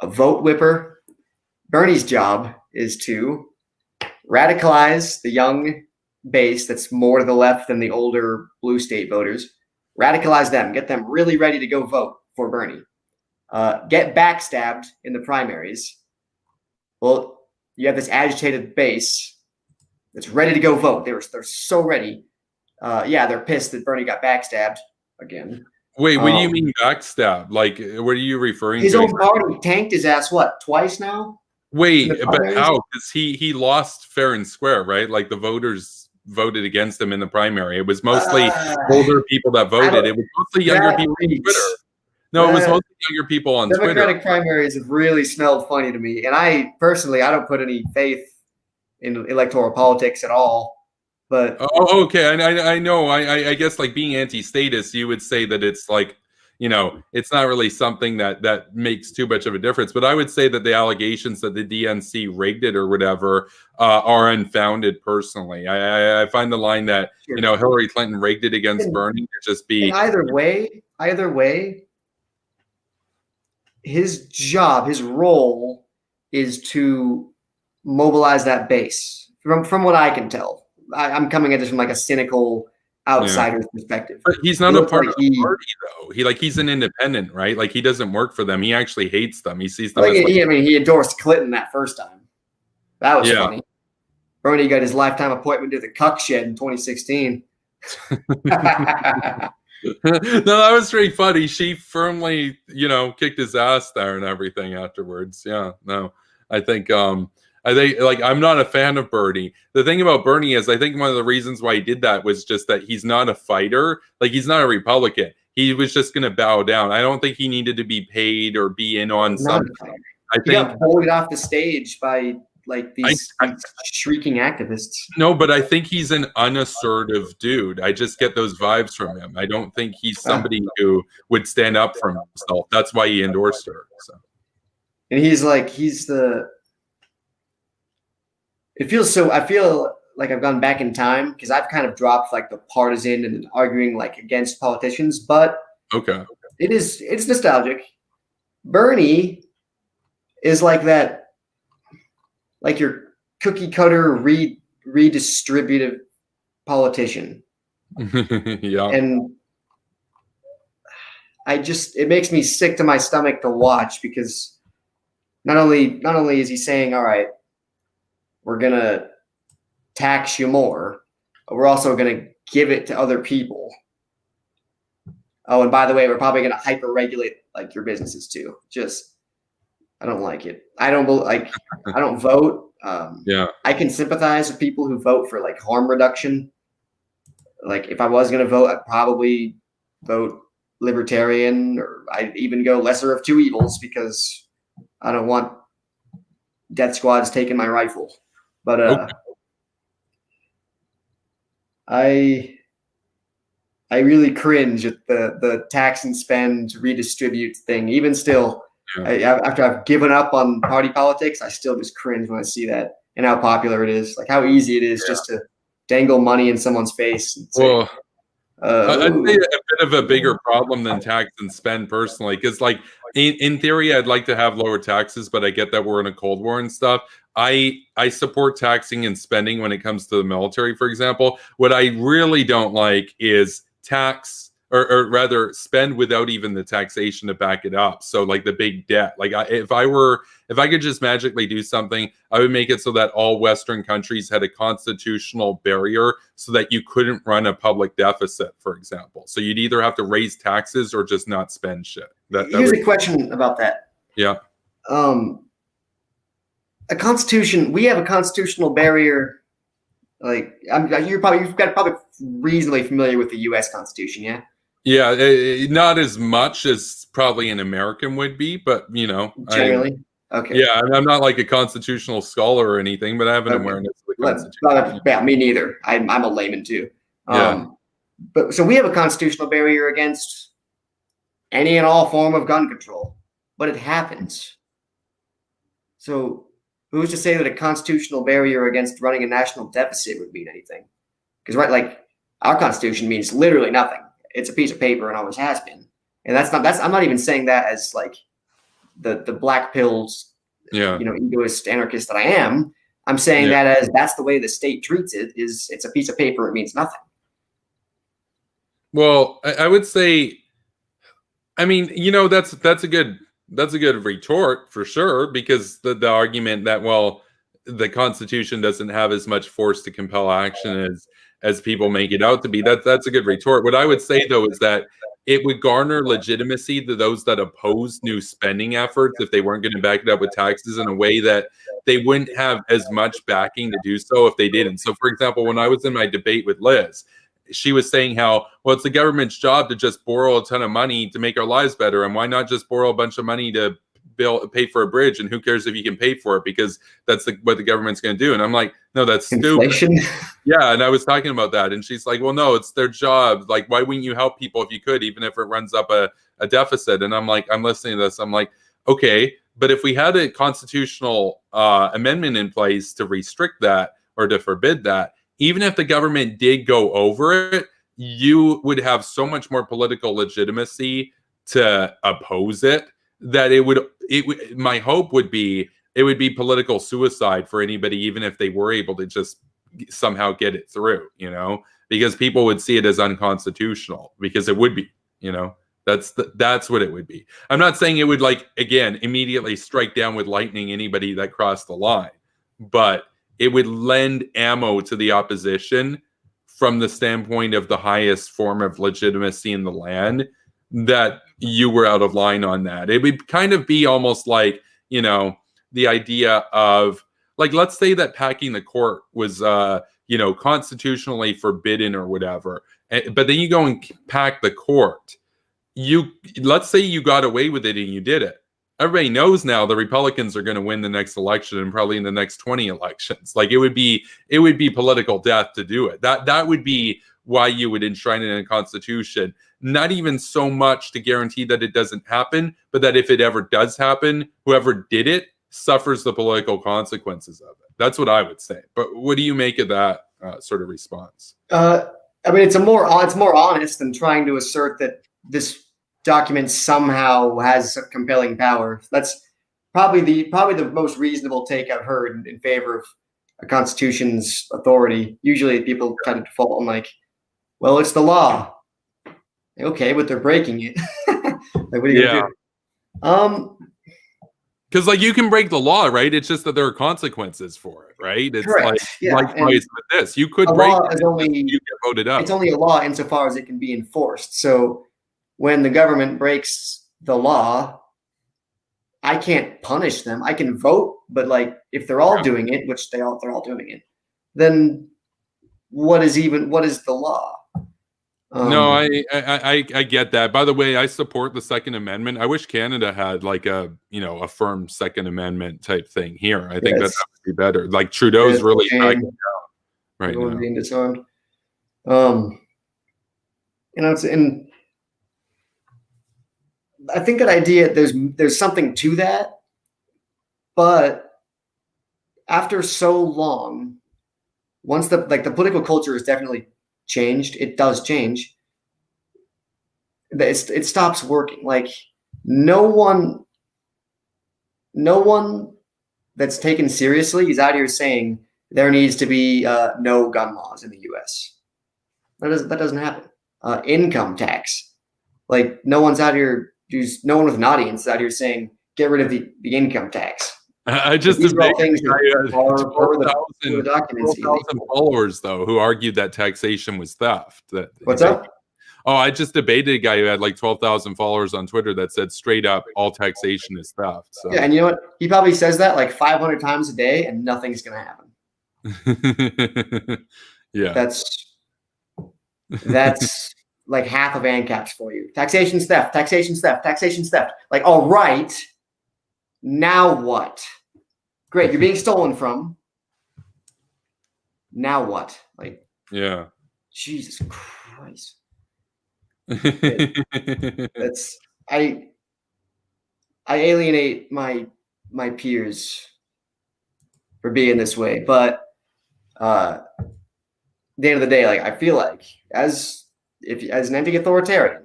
a vote whipper. Bernie's job is to radicalize the young base that's more to the left than the older blue state voters. Radicalize them, get them really ready to go vote for Bernie. Get backstabbed in the primaries. Well, you have this agitated base that's ready to go vote. They're so ready. They're pissed that Bernie got backstabbed again. Wait, what do you mean backstab? Like, what are you referring to? His own party tanked his ass, what, twice now? Wait, but how? Because he lost fair and square, right? Like, the voters voted against him in the primary. It was mostly older people that voted. It was mostly younger people on Twitter. No, it was mostly younger people on Twitter. Democratic primaries have really smelled funny to me. And I don't put any faith in electoral politics at all. But okay, I know. I guess like being anti-statist, you would say that it's like, you know, it's not really something that makes too much of a difference. But I would say that the allegations that the DNC rigged it or whatever are unfounded. Personally, I find the line that Hillary Clinton rigged it against Bernie to just be either way. His job, his role, is to mobilize that base. From what I can tell. I'm coming at this from like a cynical outsider's perspective. But he's not a part of the party, though. He's an independent, right? Like, he doesn't work for them. He actually hates them. He sees them. He endorsed Clinton that first time. That was funny. Bernie got his lifetime appointment to the cuck shed in 2016. No, that was pretty funny. She firmly, kicked his ass there and everything afterwards. Yeah, no, I think I'm not a fan of Bernie. The thing about Bernie is I think one of the reasons why he did that was just that he's not a fighter. Like, he's not a Republican. He was just going to bow down. I don't think he needed to be paid or be in on something. He got bullied off the stage by like these shrieking activists. No, but I think he's an unassertive dude. I just get those vibes from him. I don't think he's somebody who would stand up for himself. That's why he endorsed her. So. And I feel like I've gone back in time because I've kind of dropped like the partisan and arguing like against politicians, but it's nostalgic. Bernie is like that, like your cookie cutter redistributive politician. Yeah. And it makes me sick to my stomach to watch because not only is he saying, all right, we're going to tax you more, but we're also going to give it to other people. Oh, and by the way, we're probably going to hyper-regulate like your businesses too. I don't like it. I don't vote. I can sympathize with people who vote for like harm reduction. Like if I was going to vote, I'd probably vote libertarian, or I'd even go lesser of two evils because I don't want death squads taking my rifle. But I really cringe at the tax and spend redistribute thing. Even still, after I've given up on party politics, I still just cringe when I see that and how popular it is. Like how easy it is just to dangle money in someone's face. And say, I'd say a bit of a bigger problem than tax and spend personally, because like in theory, I'd like to have lower taxes, but I get that we're in a Cold War and stuff. I support taxing and spending when it comes to the military, for example. What I really don't like is tax or rather spend without even the taxation to back it up. So like the big debt, like if I could just magically do something, I would make it so that all Western countries had a constitutional barrier so that you couldn't run a public deficit, for example. So you'd either have to raise taxes or just not spend shit. Here's a question about that. Yeah. A constitution, we have a constitutional barrier. Like you're probably reasonably familiar with the U.S. Constitution, yeah? Yeah, not as much as probably an American would be, but generally, okay. Yeah, I'm not like a constitutional scholar or anything, but I have an awareness of the Constitution. Yeah, me neither. I'm a layman too. Yeah. But so we have a constitutional barrier against any and all form of gun control, but it happens. So who's to say that a constitutional barrier against running a national deficit would mean anything? Because like our Constitution means literally nothing. It's a piece of paper and always has been. And I'm not even saying that as like the black pills, egoist anarchist that I am. I'm saying that as that's the way the state treats it, is it's a piece of paper. It means nothing. Well, I would say, I mean, that's a good retort for sure, because the argument that, well, the Constitution doesn't have as much force to compel action as people make it out to be. That's a good retort. What I would say though is that it would garner legitimacy to those that oppose new spending efforts if they weren't going to back it up with taxes in a way that they wouldn't have as much backing to do so if they didn't. So for example, when I was in my debate with Liz, she was saying how, well, it's the government's job to just borrow a ton of money to make our lives better. And why not just borrow a bunch of money to pay for a bridge? And who cares if you can pay for it, because that's what the government's going to do. And I'm like, no, that's inflation. Stupid. Yeah. And I was talking about that. And she's like, well, no, it's their job. Like, why wouldn't you help people if you could, even if it runs up a deficit? And I'm like, I'm listening to this. I'm like, okay, but if we had a constitutional amendment in place to restrict that or to forbid that, even if the government did go over it, you would have so much more political legitimacy to oppose it that my hope would be it would be political suicide for anybody, even if they were able to just somehow get it through, because people would see it as unconstitutional, because it would be, that's what it would be. I'm not saying it would, like, again, immediately strike down with lightning anybody that crossed the line, but it would lend ammo to the opposition from the standpoint of the highest form of legitimacy in the land, that you were out of line on that. It would kind of be almost like, the idea of, like, let's say that packing the court was, constitutionally forbidden or whatever, but then you go and pack the court. Let's say you got away with it and you did it. Everybody knows now the Republicans are going to win the next election, and probably in the next 20 elections. Like, it would be political death to do it. That would be why you would enshrine it in a constitution. Not even so much to guarantee that it doesn't happen, but that if it ever does happen, whoever did it suffers the political consequences of it. That's what I would say. But what do you make of that sort of response? I mean, it's more honest than trying to assert that this document somehow has a compelling power. That's probably the most reasonable take I've heard in favor of a constitution's authority. Usually people kind of default on, like, well, it's the law. Okay, but they're breaking it. Like, what are you gonna do? Because, like, you can break the law, right? It's just that there are consequences for it, right? It's correct. like with this. You could break it, you get voted out. It's only a law insofar as it can be enforced. So when the government breaks the law, I can't punish them. I can vote, but, like, if they're all doing it, which they're all doing it, then what is the law? No, I get that. By the way, I support the Second Amendment. I wish Canada had, like, a firm Second Amendment type thing here. I think that would be better. Like, Trudeau's really backing down right now. Being disarmed. And I think that idea, there's something to that, but after so long, once the political culture is definitely changed, it does change. It stops working. Like, no one that's taken seriously is out here saying there needs to be no gun laws in the U.S. That doesn't happen. income tax. Like no one with an audience is out here saying get rid of the income tax. I just These are all debated things a guy that are part of the 12,000 documents. 12,000 followers though who argued that taxation was theft. What's up? Oh, I just debated a guy who had like 12,000 followers on Twitter that said straight up all taxation is theft. So. Yeah, and you know what? He probably says that like 500 times a day, and nothing's gonna happen. Yeah, that's like half of ANCAPs for you. Taxation's theft. Taxation's theft. Taxation's theft. Like, all right, now what? Great, you're being stolen from. Now what? Like, yeah. Jesus Christ. That's I alienate my peers for being this way, but at the end of the day, like I feel like as an anti-authoritarian,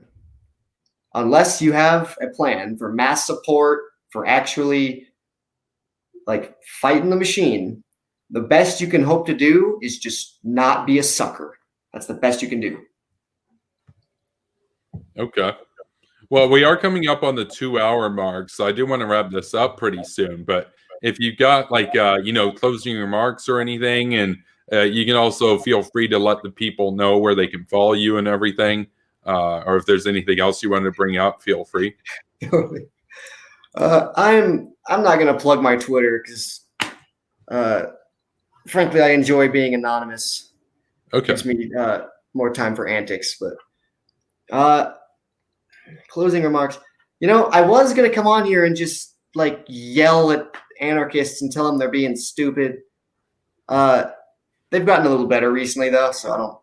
unless you have a plan for mass support for actually like fighting the machine, the best you can hope to do is just not be a sucker. That's the best you can do. Okay. Well, we are coming up on the 2-hour mark, so I do want to wrap this up pretty soon. But if you've got like closing remarks or anything, and you can also feel free to let the people know where they can follow you and everything, or if there's anything else you want to bring up, feel free. I'm not gonna plug my Twitter because, frankly, I enjoy being anonymous. Okay. Gives me more time for antics, but. Closing remarks. I was going to come on here and just like yell at anarchists and tell them they're being stupid. They've gotten a little better recently though, so I don't.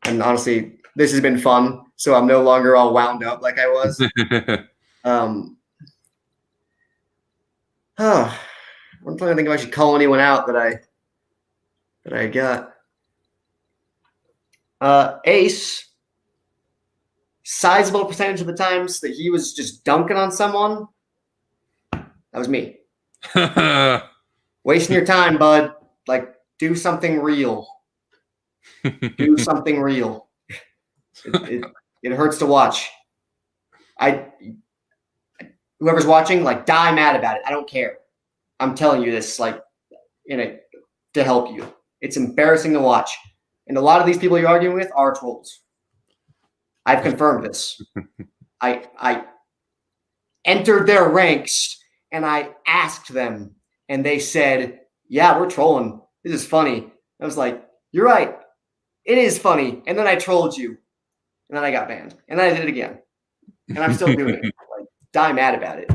And honestly, this has been fun, so I'm no longer all wound up like I was. I'm trying to think if I should call anyone out that I got. Ace. Sizable percentage of the times that he was just dunking on someone, that was me. Wasting your time, bud. Like, do something real. Do something real. It hurts to watch. Whoever's watching, like, die mad about it. I don't care. I'm telling you this, like, to help you. It's embarrassing to watch. And a lot of these people you're arguing with are trolls. I've confirmed this. I entered their ranks and I asked them, and they said, "Yeah, we're trolling. This is funny." I was like, "You're right. It is funny." And then I trolled you, and then I got banned, and then I did it again, and I'm still doing it. Like, die mad about it.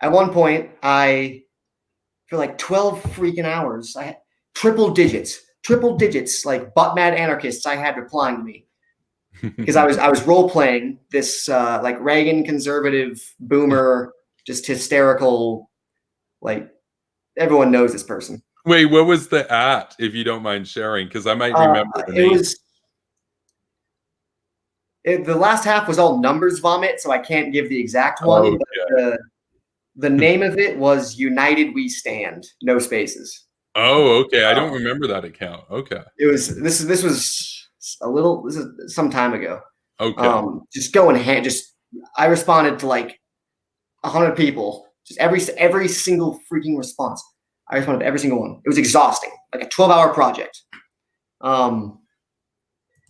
At one point, for like 12 freaking hours, I had triple digits, like butt mad anarchists I had replying to me because I was role playing this like Reagan conservative boomer, just hysterical. Like, everyone knows this person. Wait, what was the at, if you don't mind sharing? Because I might remember the name. The last half was all numbers vomit, so I can't give the exact one. Okay. But the name of it was United We Stand, no spaces. Oh, okay. I don't remember that account. Okay. This was some time ago. Okay. Just going hand. I responded to like 100 people. Just every single freaking response. I responded to every single one. It was exhausting, like a 12-hour project. And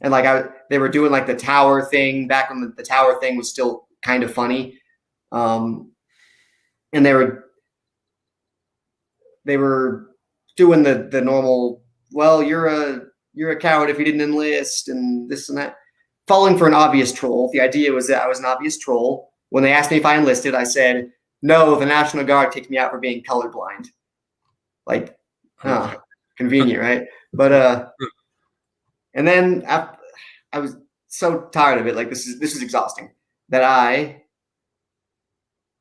like they were doing like the tower thing back when the tower thing was still kind of funny. And they were doing the normal, well, you're a coward if you didn't enlist and this and that, falling for an obvious troll. The idea was that I was an obvious troll. When they asked me if I enlisted, I said, no, the National Guard kicked me out for being colorblind. Like, convenient, right? But and then I was so tired of it. Like, this is exhausting, that I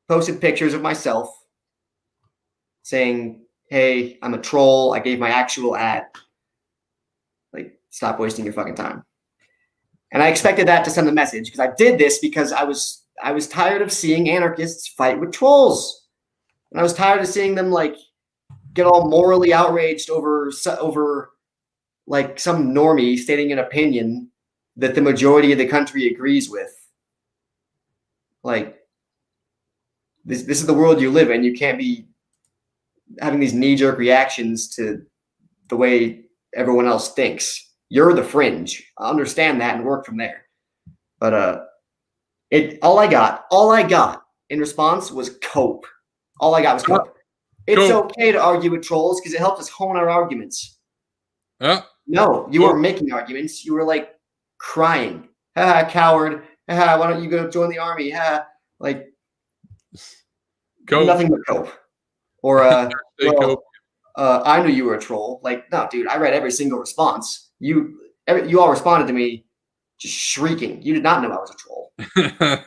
posted pictures of myself saying, "Hey, I'm a troll. I gave my actual ad. Like, stop wasting your fucking time." And I expected that to send a message, because I did this because I was tired of seeing anarchists fight with trolls, and I was tired of seeing them like get all morally outraged over like some normie stating an opinion that the majority of the country agrees with. Like, this is the world you live in. You can't be having these knee-jerk reactions to the way everyone else thinks. You're the fringe. I understand that and work from there. But all I got in response was cope. All I got was cope. It's okay to argue with trolls because it helps us hone our arguments. No, you weren't making arguments. You were like crying. Ha, coward. Ha, why don't you go join the army? Ha, like cope. Nothing but cope. Or well, I knew you were a troll. Like, no, dude, I read every single response. You all responded to me just shrieking. You did not know I was a troll.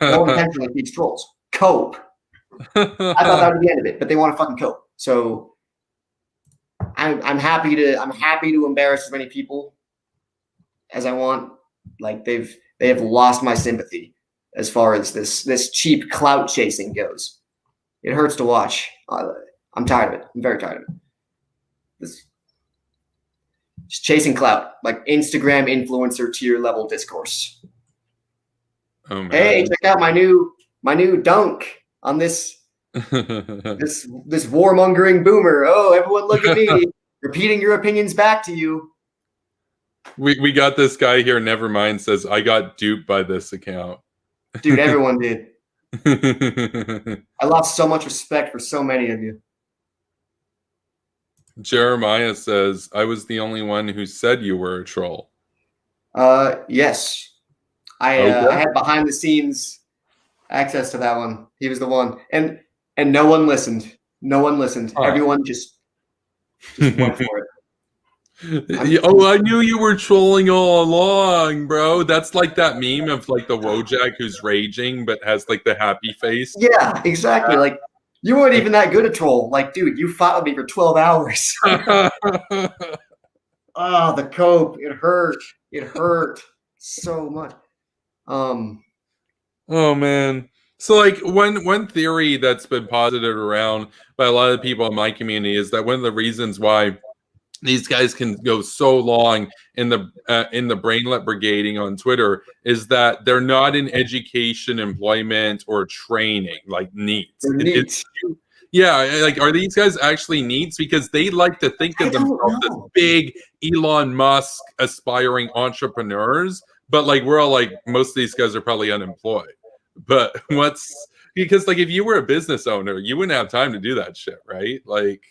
No one intentionally feeds trolls. Cope. I thought that would be the end of it, but they want to fucking cope. So I'm happy to embarrass as many people as I want. Like they have lost my sympathy as far as this cheap clout chasing goes. It hurts to watch. I'm tired of it. I'm very tired of it. Just chasing clout, like Instagram influencer tier level discourse. Oh, man. Hey, check out my new dunk on this this warmongering boomer. Oh, everyone look at me, repeating your opinions back to you. We got this guy here. Nevermind says I got duped by this account. Dude, everyone did. I lost so much respect for so many of you. Jeremiah says I was the only one who said you were a troll. Yes. I had behind the scenes access to that one. He was the one. And no one listened. No one listened. Everyone just went for it. I knew you were trolling all along, bro. That's like that meme of like the Wojak who's raging but has like the happy face. Yeah, exactly. Like you weren't even that good a troll. Like, dude, you fought with me for 12 hours. Oh, the cope. It hurt. It hurt so much. Oh man. So like one theory that's been posited around by a lot of people in my community is that one of the reasons why these guys can go so long in the brainlet brigading on Twitter is that they're not in education, employment, or training like needs. Yeah, like are these guys actually needs? Because they like to think of themselves as big Elon Musk aspiring entrepreneurs, but like we're all like most of these guys are probably unemployed. But because like if you were a business owner, you wouldn't have time to do that shit, right? Like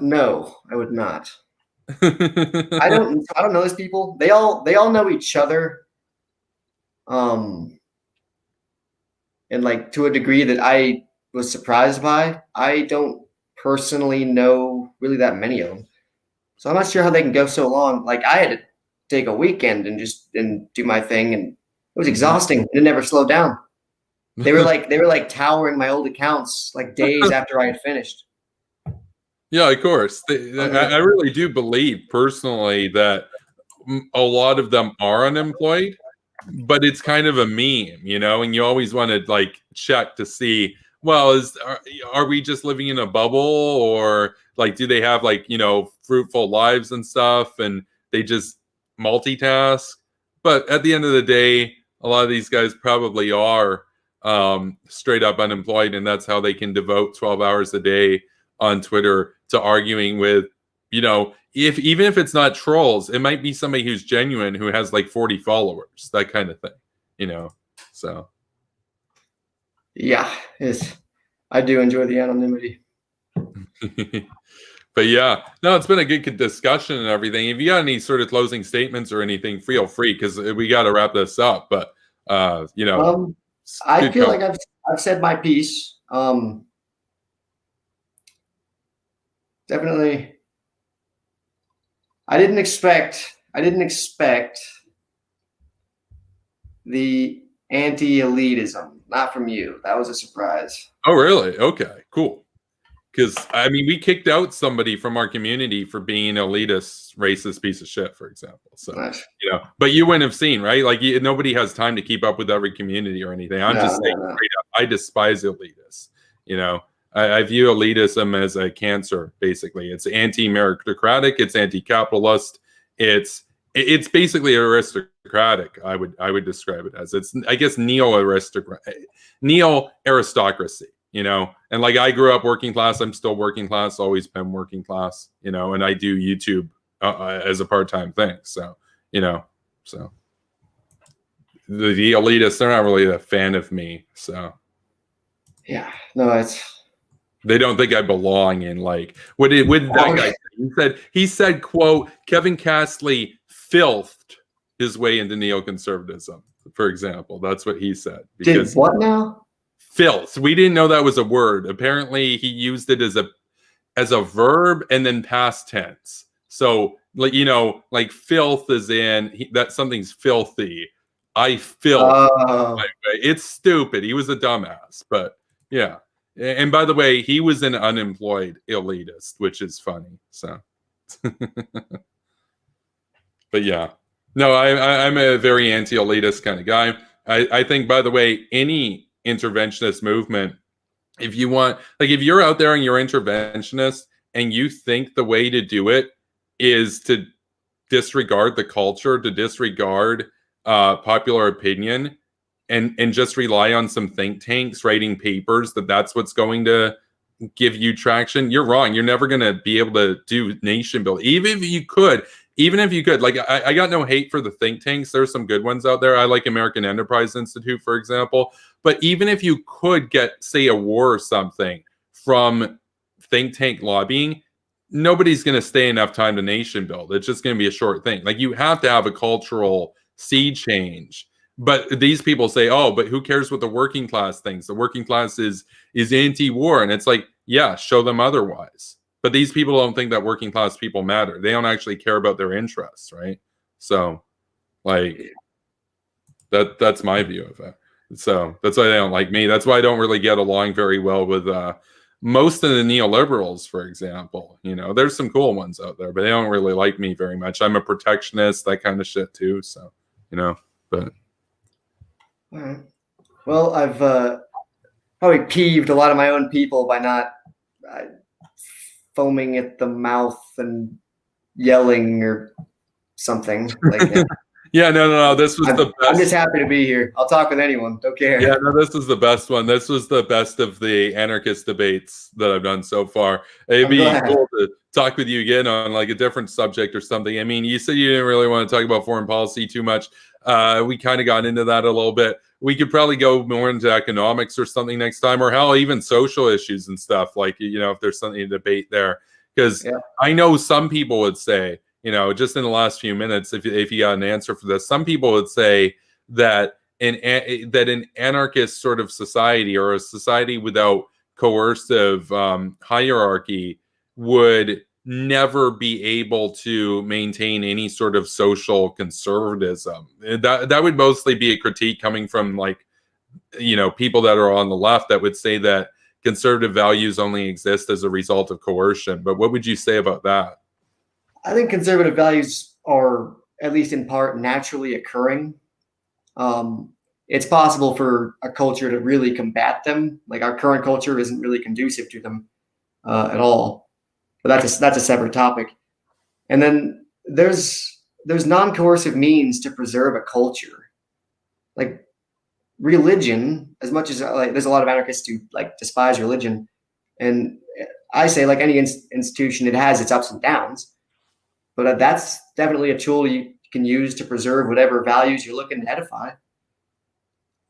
no, I would not. I don't know these people. They all know each other. And like to a degree that I was surprised by. I don't personally know really that many of them. So I'm not sure how they can go so long. Like I had to take a weekend and do my thing, and it was exhausting and it never slowed down. They were like towering my old accounts like days after I had finished. Yeah, of course. I really do believe personally that a lot of them are unemployed, but it's kind of a meme, you know, and you always want to like check to see, well, are we just living in a bubble, or like do they have like, you know, fruitful lives and stuff and they just multitask? But at the end of the day, a lot of these guys probably are straight up unemployed, and that's how they can devote 12 hours a day on Twitter to arguing with, you know, even if it's not trolls, it might be somebody who's genuine who has like 40 followers, that kind of thing, you know. So yeah, I do enjoy the anonymity. But yeah, no, it's been a good discussion and everything. If you got any sort of closing statements or anything, feel free, because we got to wrap this up. But you know, I feel like I've said my piece. Definitely. I didn't expect the anti-elitism, not from you. That was a surprise. Oh, really? Okay, cool. Because I mean, we kicked out somebody from our community for being an elitist, racist piece of shit, for example. So nice. You know, but you wouldn't have seen, right? Like nobody has time to keep up with every community or anything. I'm just saying straight up, I despise elitists. You know, I view elitism as a cancer. Basically, it's anti-meritocratic, it's anti-capitalist, it's it's basically aristocratic. I would describe it as. It's, I guess, neo aristocracy, you know. And like, I grew up working class. I'm still working class. Always been working class, you know. And I do YouTube as a part-time thing. So, you know, so the elitists, they're not really a fan of me. So yeah, no, it's. They don't think I belong in, like, what did that guy say? He said, quote, Kevin Castley filthed his way into neoconservatism, for example. That's what he said. Did what now? Filth. We didn't know that was a word. Apparently he used it as a verb and then past tense. So, like, you know, like, filth is that something's filthy. I filth. It's stupid. He was a dumbass, but yeah. And by the way, he was an unemployed elitist, which is funny. So, but yeah, no, I'm a very anti-elitist kind of guy. I think, by the way, any interventionist movement, if you want, like, if you're out there and you're interventionist and you think the way to do it is to disregard the culture, to disregard popular opinion, and just rely on some think tanks writing papers that's what's going to give you traction, you're wrong. You're never going to be able to do nation building. Even if you could, like, I got no hate for the think tanks. There's some good ones out there. I like American Enterprise Institute, for example. But even if you could get, say, a war or something from think tank lobbying, nobody's going to stay enough time to nation build. It's just going to be a short thing. Like, you have to have a cultural sea change. But these people say, oh, but who cares what the working class thinks? The working class is anti-war. And it's like, yeah, show them otherwise. But these people don't think that working class people matter. They don't actually care about their interests, right? So, like, that's my view of it. So that's why they don't like me. That's why I don't really get along very well with most of the neoliberals, for example. You know, there's some cool ones out there, but they don't really like me very much. I'm a protectionist, that kind of shit too. So, you know, but. All right. Well, I've probably peeved a lot of my own people by not foaming at the mouth and yelling or something like that. Yeah, no. This was the best. I'm just happy to be here. I'll talk with anyone. Don't care. Yeah, no, this is the best one. This was the best of the anarchist debates that I've done so far. It'd be cool to talk with you again on, like, a different subject or something. I mean, you said you didn't really want to talk about foreign policy too much. We kind of got into that a little bit. We could probably go more into economics or something next time, or hell, even social issues and stuff. Like, you know, if there's something to debate there, because I know some people would say, you know, just in the last few minutes, if you got an answer for this, some people would say that an anarchist sort of society, or a society without coercive hierarchy, would never be able to maintain any sort of social conservatism. That would mostly be a critique coming from, like, you know, people that are on the left that would say that conservative values only exist as a result of coercion. But what would you say about that? I think conservative values are, at least in part, naturally occurring. It's possible for a culture to really combat them. Like, our current culture isn't really conducive to them at all. But that's a separate topic. And then there's non-coercive means to preserve a culture. Like, religion, as much as, like, there's a lot of anarchists who, like, despise religion, and I say, like any institution, it has its ups and downs. But that's definitely a tool you can use to preserve whatever values you're looking to edify.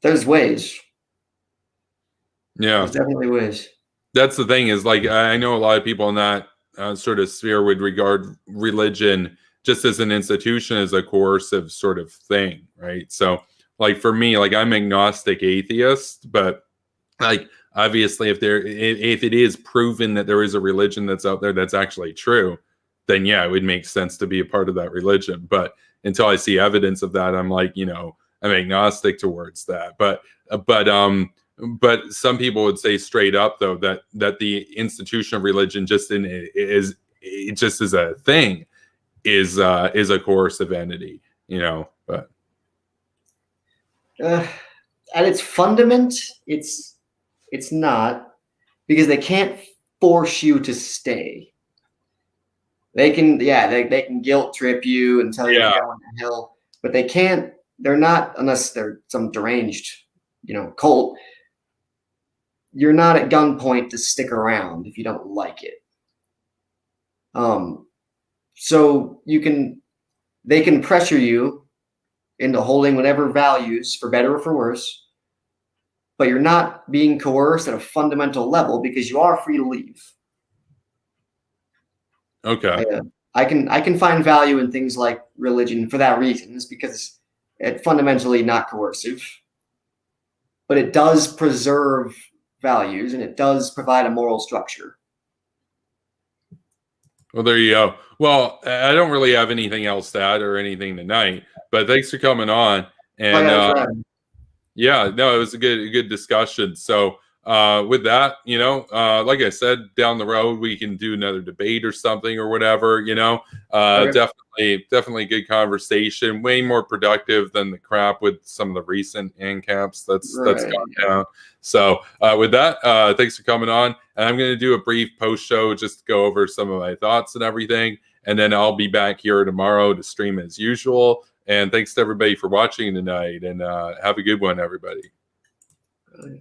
There's ways. Yeah, there's definitely ways. That's the thing, is, like, I know a lot of people in that sort of sphere would regard religion just as an institution, as a coercive sort of thing, right? So, like, for me, like, I'm agnostic atheist, but, like, obviously if it is proven that there is a religion that's out there that's actually true, then yeah, it would make sense to be a part of that religion. But until I see evidence of that, I'm like, you know, I'm agnostic towards that. But some people would say straight up, though, that the institution of religion just is a thing, is a coercive entity, you know. But at its fundament, it's not, because they can't force you to stay. They can, yeah, they can guilt trip you and tell you Yeah. you're going to hell, but they can't. They're not, unless they're some deranged, cult. You're not at gunpoint to stick around if you don't like it. So they can pressure you into holding whatever values, for better or for worse, but you're not being coerced at a fundamental level because you are free to leave. Okay. I can find value in things like religion for that reason, is because it's fundamentally not coercive, but it does preserve values and it does provide a moral structure. Well, there you go. Well, I don't really have anything else to add or anything tonight, but thanks for coming on. And yeah, no, it was a good discussion. So with that, like I said, down the road we can do another debate or something or whatever. Okay. Definitely good conversation. Way more productive than the crap with some of the recent ANCAPs that's gone down. So with that, thanks for coming on. And I'm going to do a brief post show just to go over some of my thoughts and everything, and then I'll be back here tomorrow to stream as usual. And thanks to everybody for watching tonight, and have a good one, everybody.